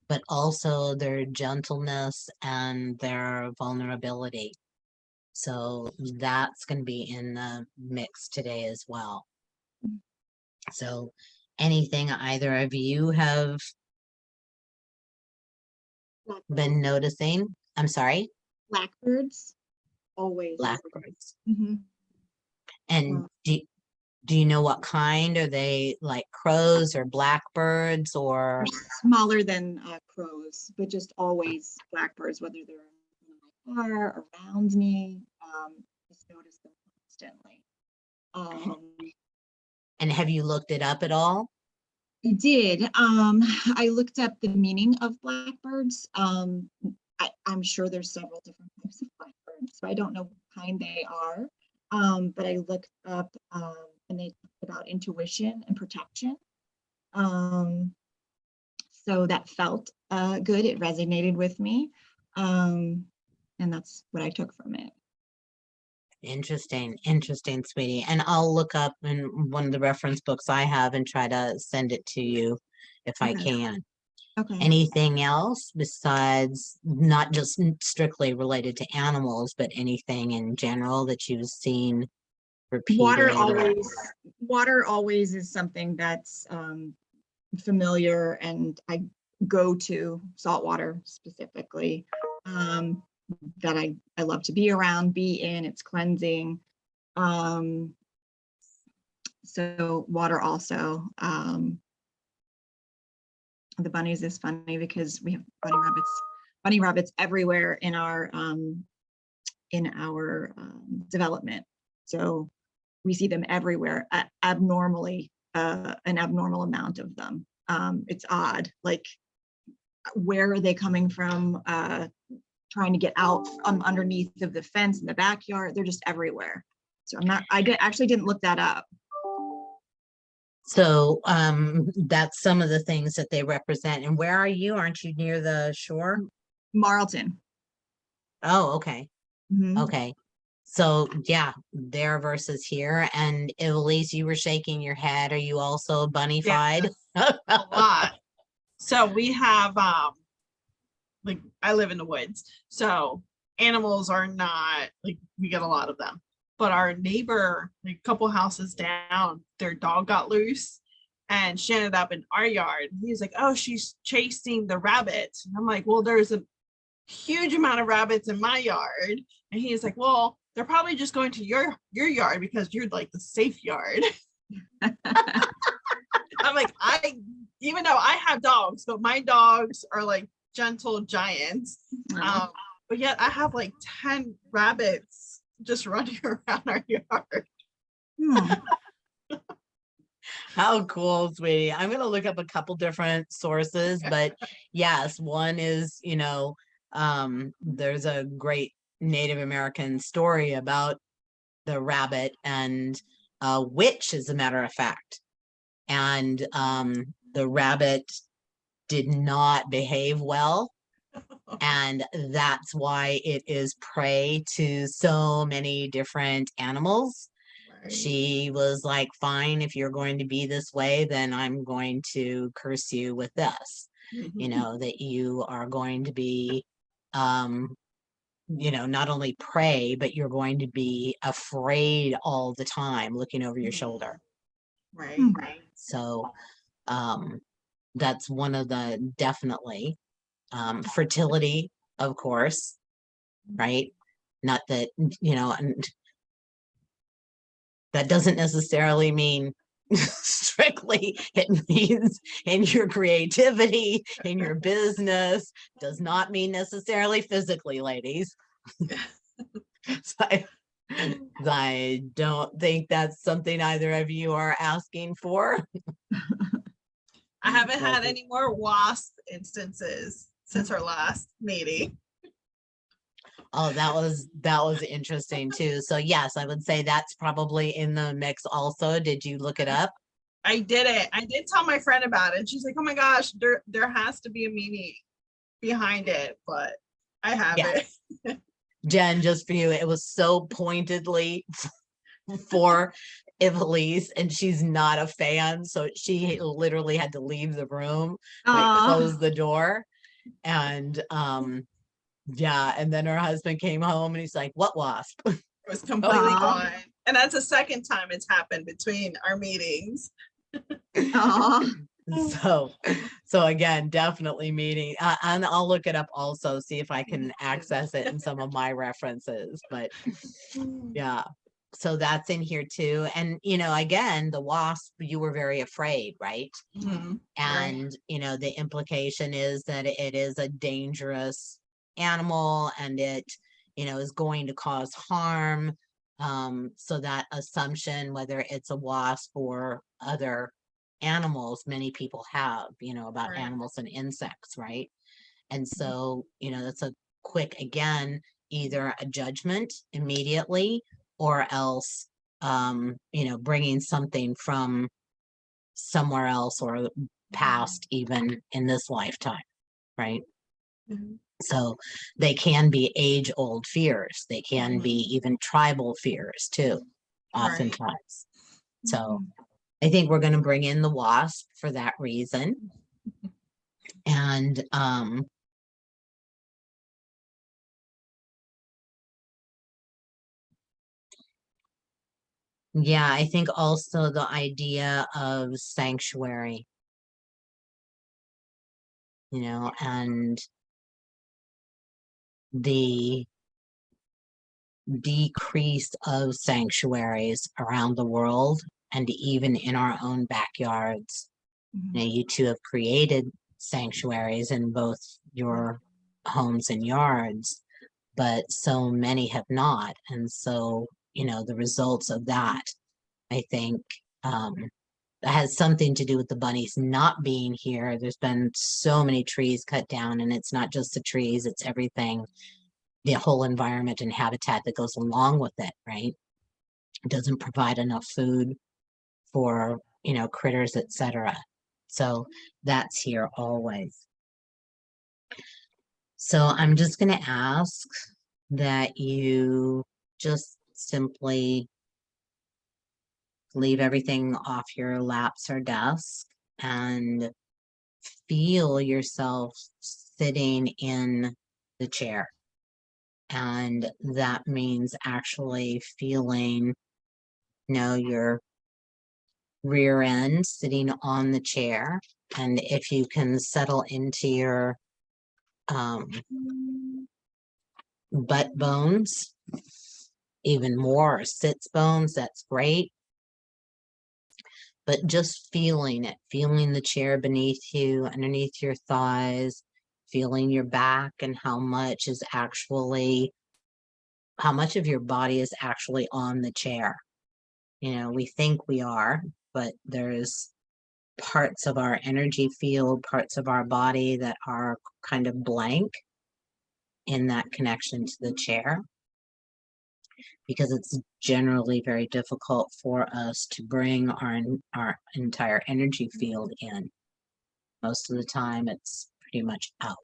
but also their gentleness and their vulnerability. So that's going to be in the mix today as well. So anything either of you have been noticing? I'm sorry? Blackbirds, always. Blackbirds. Mm-hmm. And Wow. do you know what kind? Are they like crows or blackbirds or? Smaller than crows, but just always blackbirds, whether they're in my car, around me. Just notice them constantly. And have you looked it up at all? I did. I looked up the meaning of blackbirds. I'm sure there's several different types of blackbirds, so I don't know what kind they are. But I looked up and they talked about intuition and protection. So that felt good. It resonated with me. And that's what I took from it. Interesting, sweetie. And I'll look up in one of the reference books I have and try to send it to you if I can. Okay. Anything else besides not just strictly related to animals, but anything in general that you've seen repeated? Water always is something that's familiar, and I go to saltwater specifically. That I love to be around, be in, it's cleansing. So water also. The bunnies is funny because we have bunny rabbits everywhere in our development. So we see them everywhere, abnormally, an abnormal amount of them. It's odd, like where are they coming from? Trying to get out underneath of the fence in the backyard. They're just everywhere. So I actually didn't look that up. So that's some of the things that they represent. And where are you? Aren't you near the shore? Marlton. Oh, okay. Mm-hmm. Okay. So yeah, there versus here. And Elise, you were shaking your head. Are you also bunny-fied? Yeah, a lot. So we have like I live in the woods, so animals are not like we get a lot of them. But our neighbor, like a couple houses down, their dog got loose and she ended up in our yard. He's like, oh, she's chasing the rabbits. And I'm like, well, there's a huge amount of rabbits in my yard. And he's like, well, they're probably just going to your yard because you're like the safe yard. I'm like, even though I have dogs, but my dogs are like gentle giants. But yet I have like 10 rabbits just running around our yard. How cool, sweetie. I'm going to look up a couple different sources, but yes, one is, there's a great Native American story about the rabbit and a witch, as a matter of fact. And the rabbit did not behave well. And that's why it is prey to so many different animals. She was like, fine, if you're going to be this way, then I'm going to curse you with this, that you are going to be, not only prey, but you're going to be afraid all the time, looking over your shoulder. Right. So that's one of the definitely fertility, of course, right? Not that, and that doesn't necessarily mean strictly, it means in your creativity, in your business, does not mean necessarily physically, ladies. So I don't think that's something either of you are asking for. I haven't had any more wasp instances since our last meeting. Oh, that was interesting too. So yes, I would say that's probably in the mix also. Did you look it up? I did it. I did tell my friend about it. She's like, oh my gosh, there has to be a meaning behind it, but I haven't. Yes. Jen, just for you, it was so pointedly for Evelise, and she's not a fan, so she literally had to leave the room, like close the door. And yeah, and then her husband came home and he's like, what wasp? It was completely gone. And that's the second time it's happened between our meetings. So again, definitely meeting, and I'll look it up also, see if I can access it in some of my references, but yeah, so that's in here too. And again, the wasp, you were very afraid, right? And the implication is that it is a dangerous animal, and it is going to cause harm. So that assumption, whether it's a wasp or other animals, many people have, about animals and insects, right? And so that's a quick, again, either a judgment immediately, or else bringing something from somewhere else or past, even in this lifetime, right? So they can be age-old fears. They can be even tribal fears too, oftentimes. So I think we're going to bring in the wasp for that reason. And yeah, I think also the idea of sanctuary, and the decrease of sanctuaries around the world, and even in our own backyards. You two have created sanctuaries in both your homes and yards, but so many have not. And so, the results of that, I think, that has something to do with the bunnies not being here. There's been so many trees cut down, and it's not just the trees, it's everything, the whole environment and habitat that goes along with it, right? It doesn't provide enough food for, critters, etc. So that's here always. So I'm just going to ask that you just simply leave everything off your laps or desk and feel yourself sitting in the chair. And that means actually feeling, your rear end sitting on the chair. And if you can settle into your butt bones, even more sits bones, that's great. But just feeling it, feeling the chair beneath you, underneath your thighs, feeling your back and how much of your body is actually on the chair. You know, we think we are, but there's parts of our energy field, parts of our body that are kind of blank in that connection to the chair, because it's generally very difficult for us to bring our entire energy field in. Most of the time, it's pretty much out.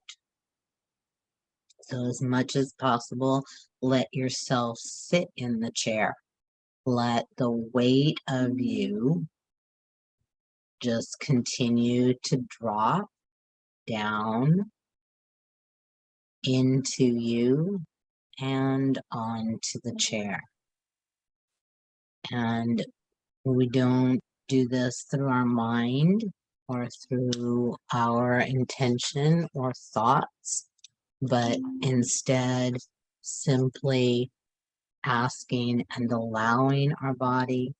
So as much as possible, let yourself sit in the chair. Let the weight of you just continue to drop down into you and onto the chair. And we don't do this through our mind or through our intention or thoughts, but instead simply asking and allowing our body,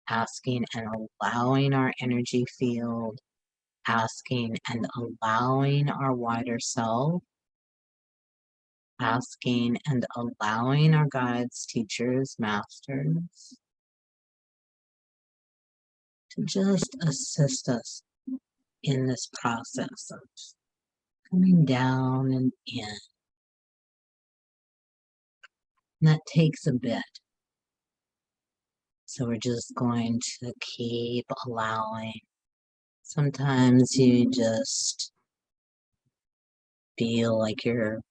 asking and allowing our energy field, asking and allowing our wider self, asking and allowing our guides, teachers, masters to just assist us in this process of coming down and in. And that takes a bit. So we're just going to keep allowing. Sometimes you just feel like you're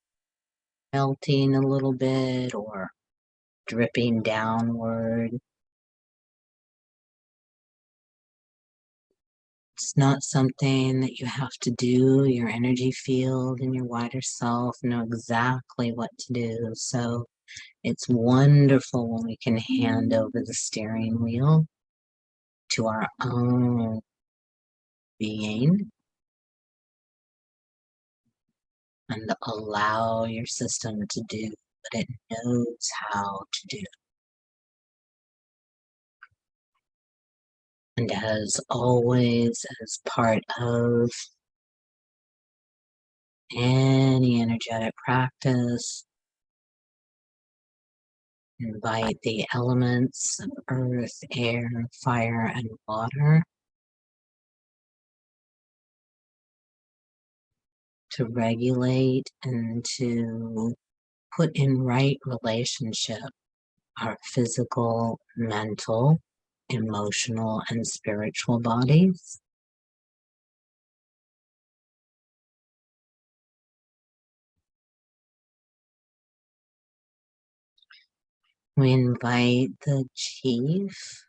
melting a little bit or dripping downward. It's not something that you have to do. Your energy field and your wider self know exactly what to do. So it's wonderful when we can hand over the steering wheel to our own being and allow your system to do what it knows how to do. And as always, as part of any energetic practice, invite the elements of earth, air, fire, and water to regulate and to put in right relationship our physical, mental, emotional, and spiritual bodies. We invite the chief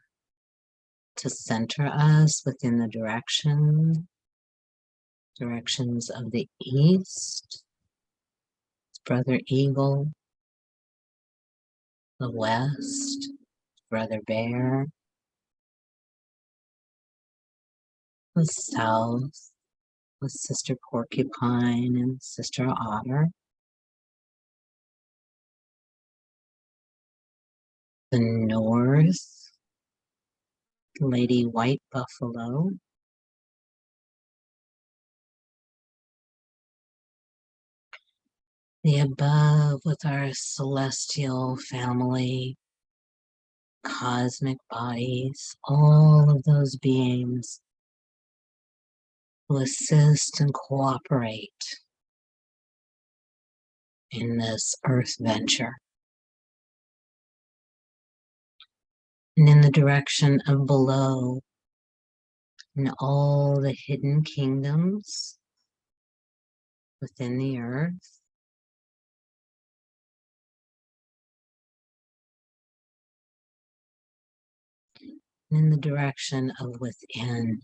to center us within the directions of the east, Brother Eagle, the west, Brother Bear, the south, with Sister Porcupine and Sister Otter, the north, Lady White Buffalo, the above with our celestial family, cosmic bodies, all of those beings who assist and cooperate in this earth venture. And in the direction of below, in all the hidden kingdoms within the earth, and in the direction of within,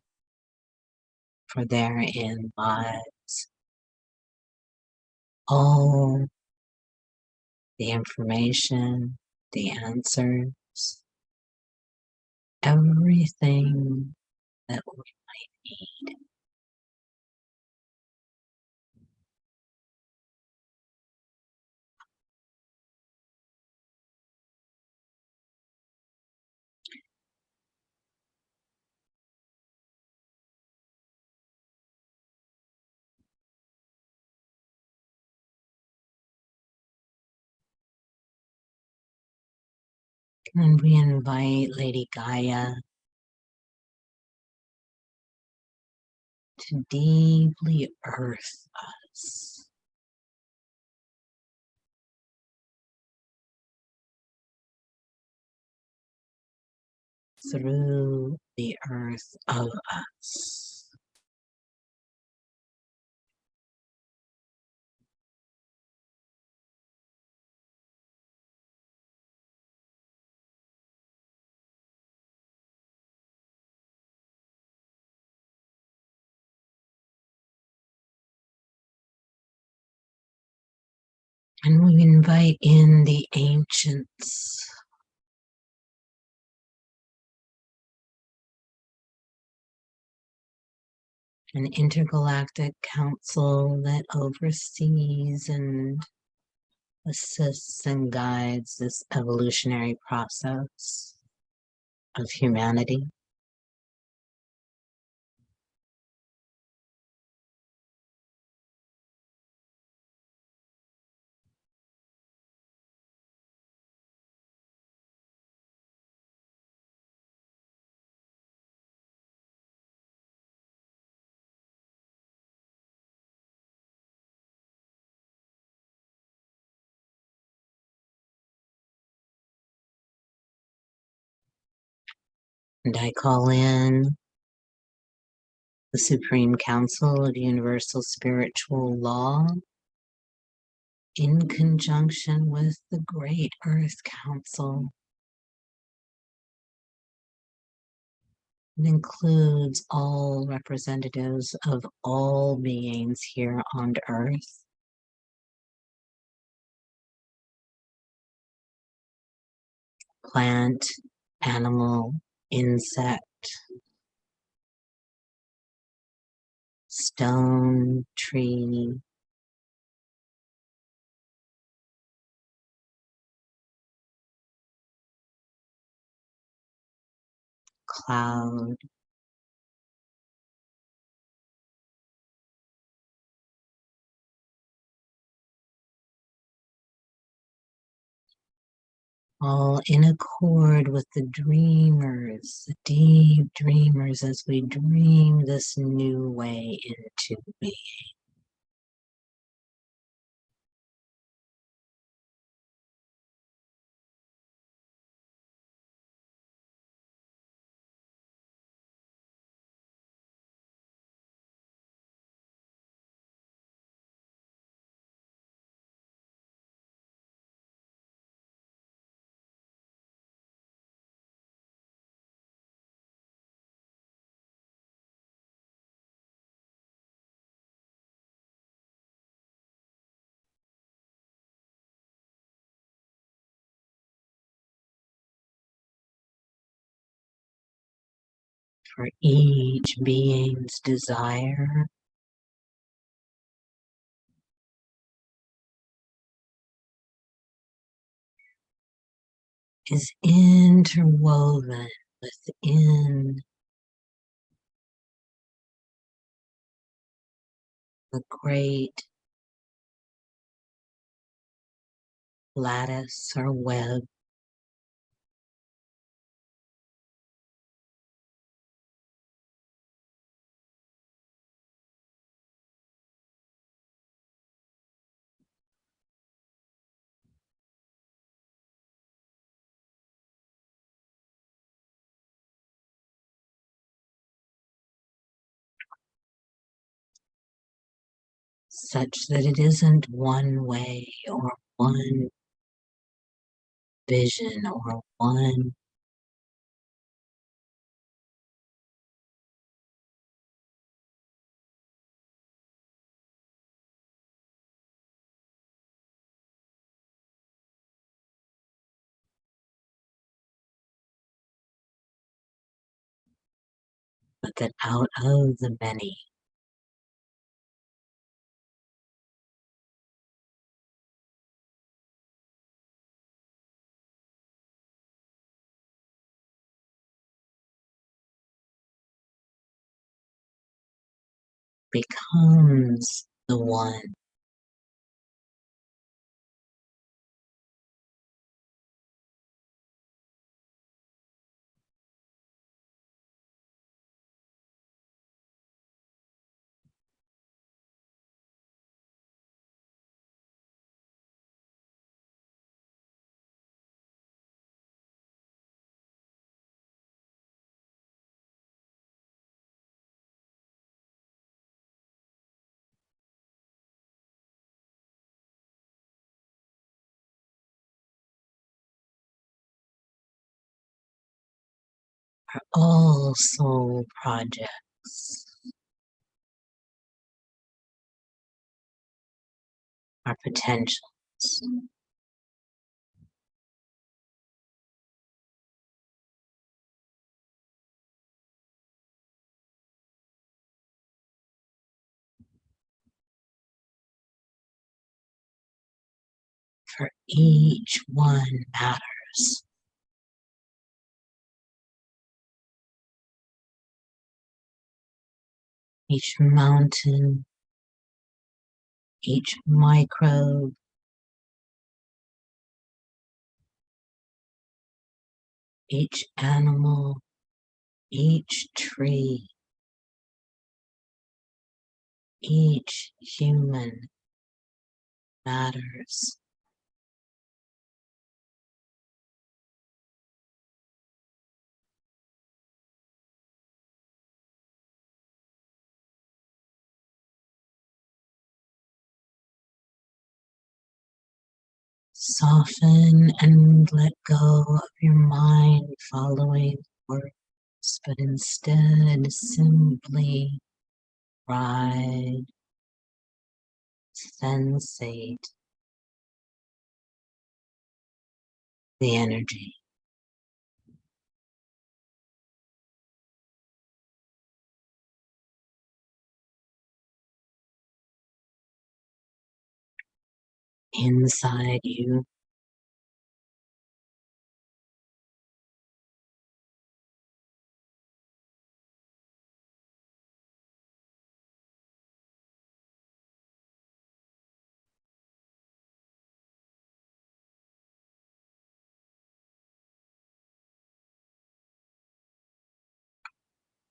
for therein lies all the information, the answers, everything that we might need. And we invite Lady Gaia to deeply earth us through the earth of us. And we invite in the ancients, an intergalactic council that oversees and assists and guides this evolutionary process of humanity. And I call in the Supreme Council of Universal Spiritual Law in conjunction with the Great Earth Council. It includes all representatives of all beings here on Earth. Plant, animal, insect, stone, tree, cloud, all in accord with the dreamers, the deep dreamers, as we dream this new way into being. For each being's desire is interwoven within the great lattice or web such that it isn't one way or one vision or one but that out of the many becomes the one. All soul projects are potentials. For each one matters. Each mountain, each microbe, each animal, each tree, each human matters. Soften and let go of your mind following words, but instead simply ride, sensate the energy. Inside you,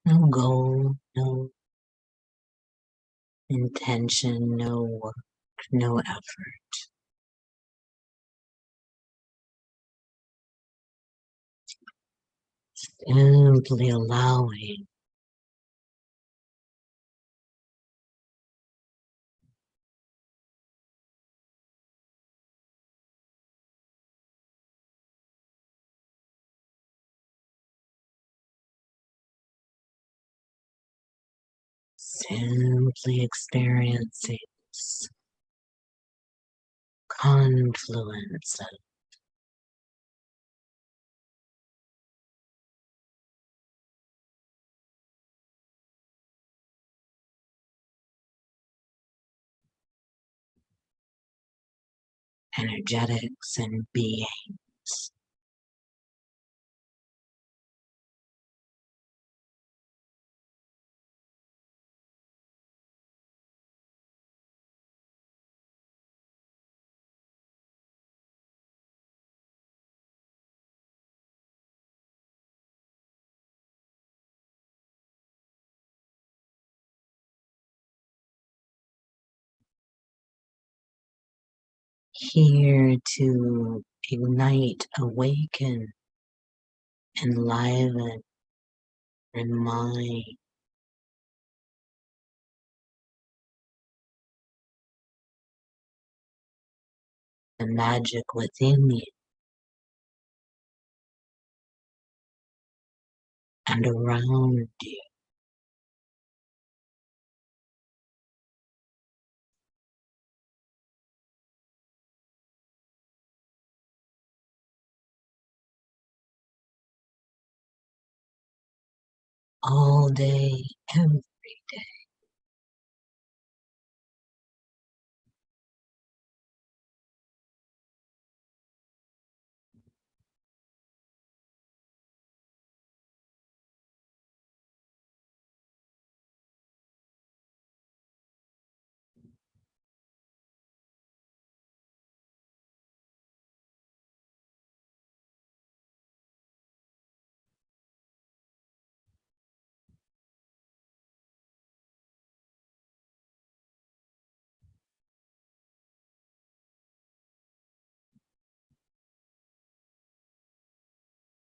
no goal, no intention, no work, no effort. Simply allowing simply experiencing this confluence of energetics and beings. Here to ignite, awaken, enliven, remind the magic within you and around you. all day, every day.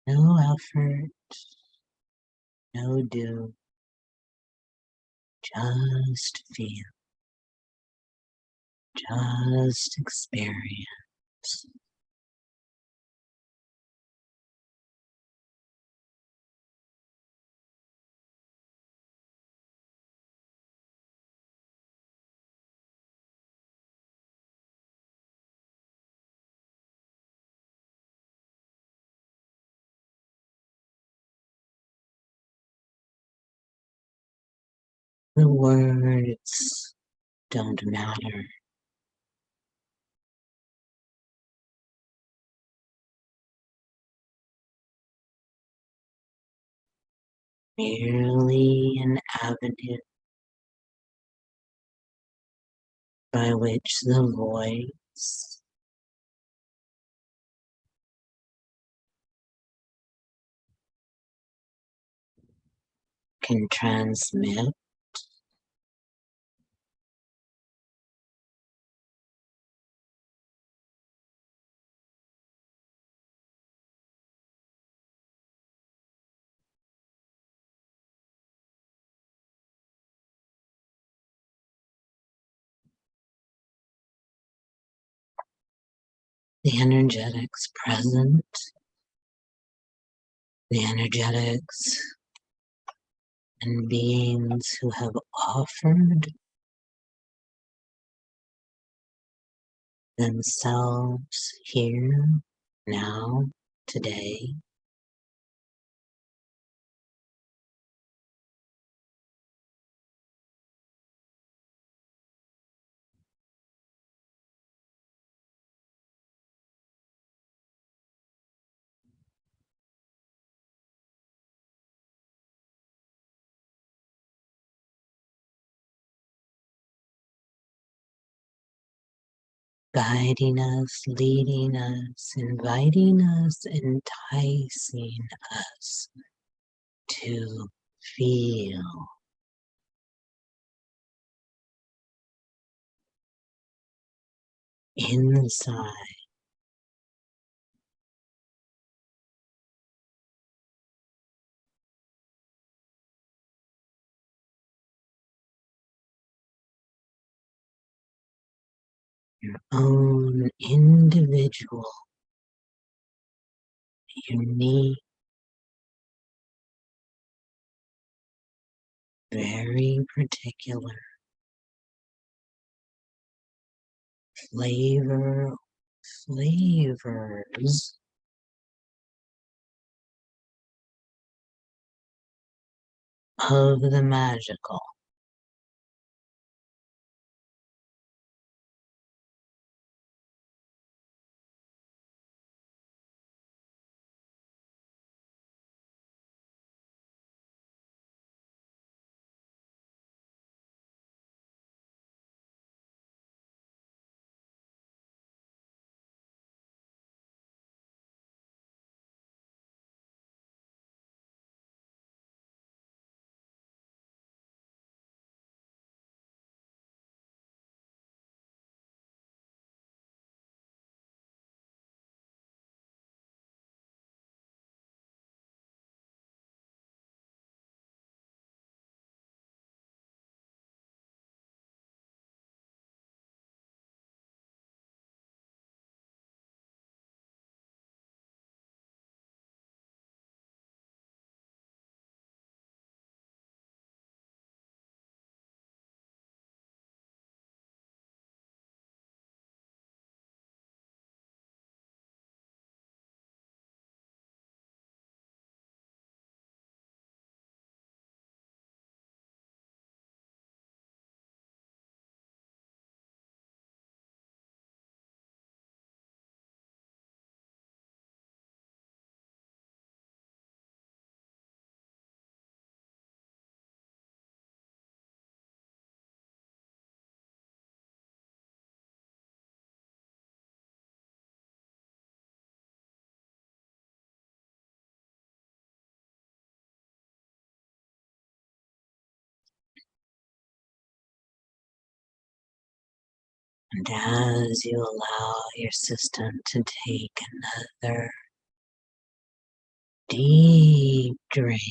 No effort, no do, just feel, just experience. The words don't matter. Merely an avenue by which the voice can transmit the energetics present, the energetics and beings who have offered themselves here, now, today, guiding us, leading us, inviting us, enticing us to feel inside your own individual, unique, very particular flavors of the magical. And as you allow your system to take another deep drink,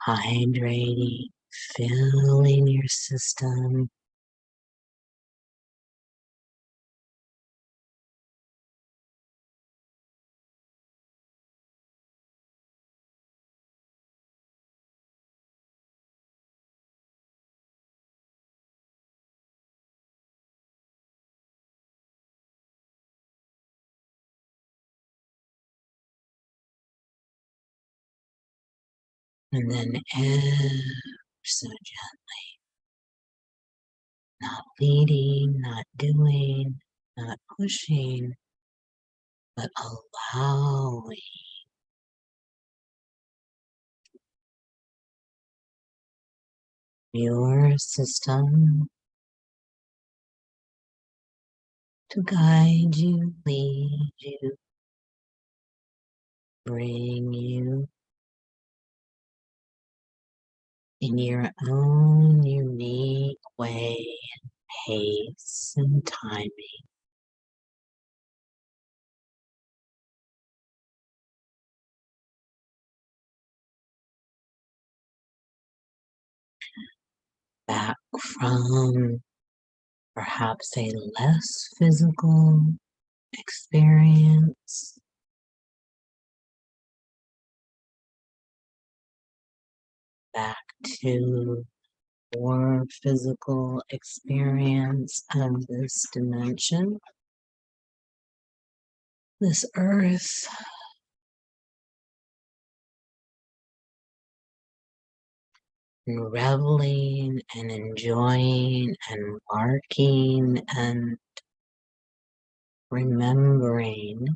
hydrating, filling your system, and then ever so gently, not leading, not doing, not pushing, but allowing your system to guide you, lead you, bring you in your own unique way, pace, and timing. Back from perhaps a less physical experience, back to more physical experience of this dimension, this earth, and reveling and enjoying and marking and remembering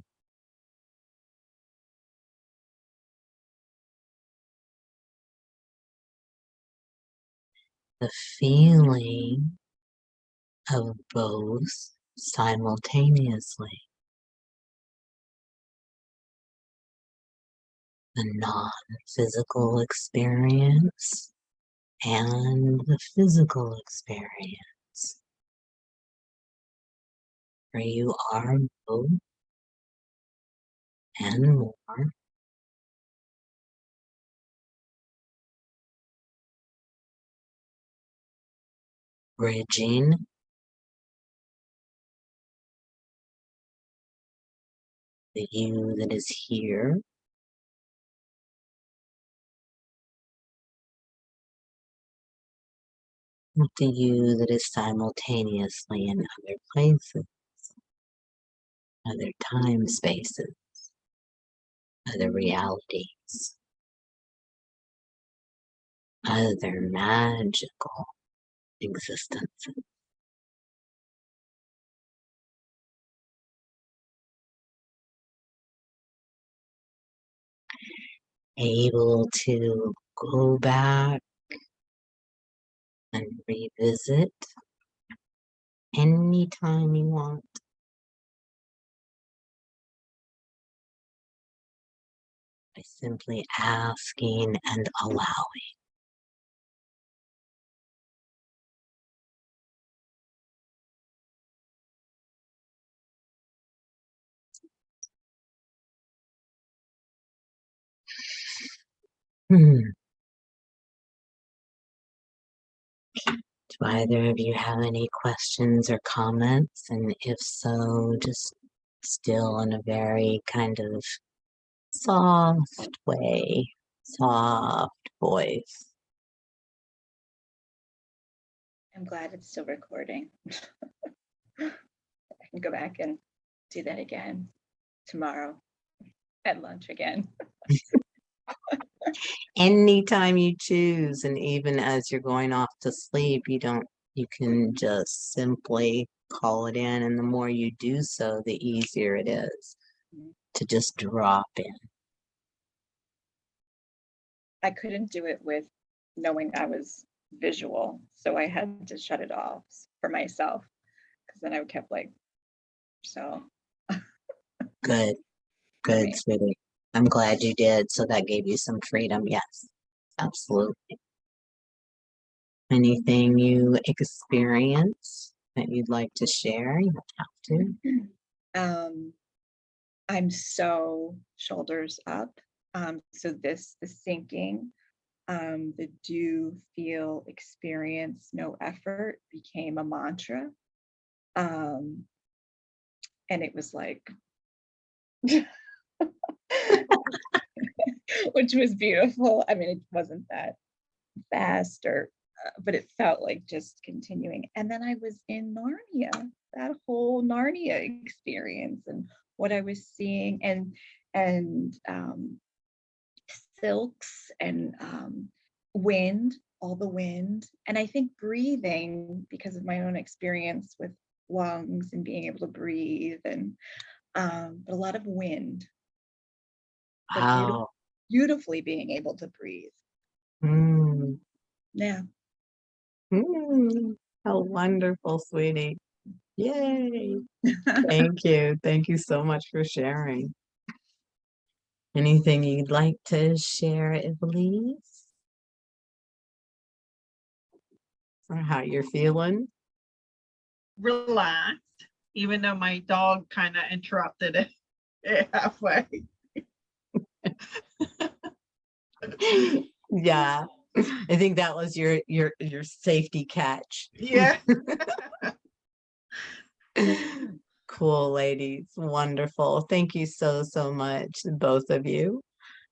the feeling of both simultaneously, the non-physical experience and the physical experience, where you are both and more, bridging the you that is here with the you that is simultaneously in other places, other time spaces, other realities, other magical existences. Able to go back and revisit anytime you want. By simply asking and allowing. Do either of you have any questions or comments? And if so, just still in a very kind of soft way, soft voice. I'm glad it's still recording. I can go back and do that again tomorrow at lunch again. Anytime you choose, and even as you're going off to sleep, you can just simply call it in, and the more you do so, the easier it is to just drop in. I couldn't do it with knowing I was visual, so I had to shut it off for myself, because then I kept like, so Good, for good, me. sweetie. I'm glad you did. So that gave you some freedom. Yes, absolutely. Anything you experience that you'd like to share? You don't have to. I'm so shoulders up. So the sinking, the do, feel, experience, no effort became a mantra. And it was like, which was beautiful. I mean, it wasn't that fast but it felt like just continuing. And then I was in Narnia, that whole Narnia experience, and what I was seeing, and silks and wind, all the wind. And I think breathing, because of my own experience with lungs and being able to breathe, and but a lot of wind, but Wow. beautifully being able to breathe. Mm. Yeah. How wonderful, sweetie. Yay. Thank you. Thank you so much for sharing. Anything you'd like to share, Elise? Or how you're feeling? Relaxed, even though my dog kind of interrupted it halfway. Yeah. I think that was your safety catch. Yeah. Cool, ladies. Wonderful. Thank you so much, both of you.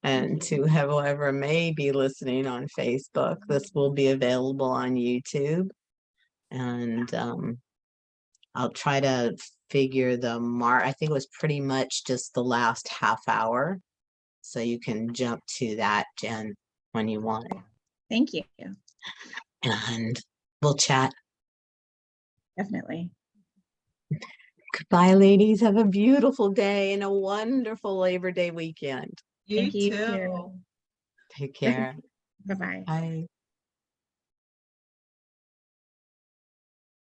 And to whoever may be listening on Facebook, this will be available on YouTube. And I'll try to figure the mark. I think it was pretty much just the last half hour. So you can jump to that, Jen, when you want. Thank you. And we'll chat. Definitely. Goodbye, ladies. Have a beautiful day and a wonderful Labor Day weekend. You Thank you too. too. Take care. Bye-bye. Bye.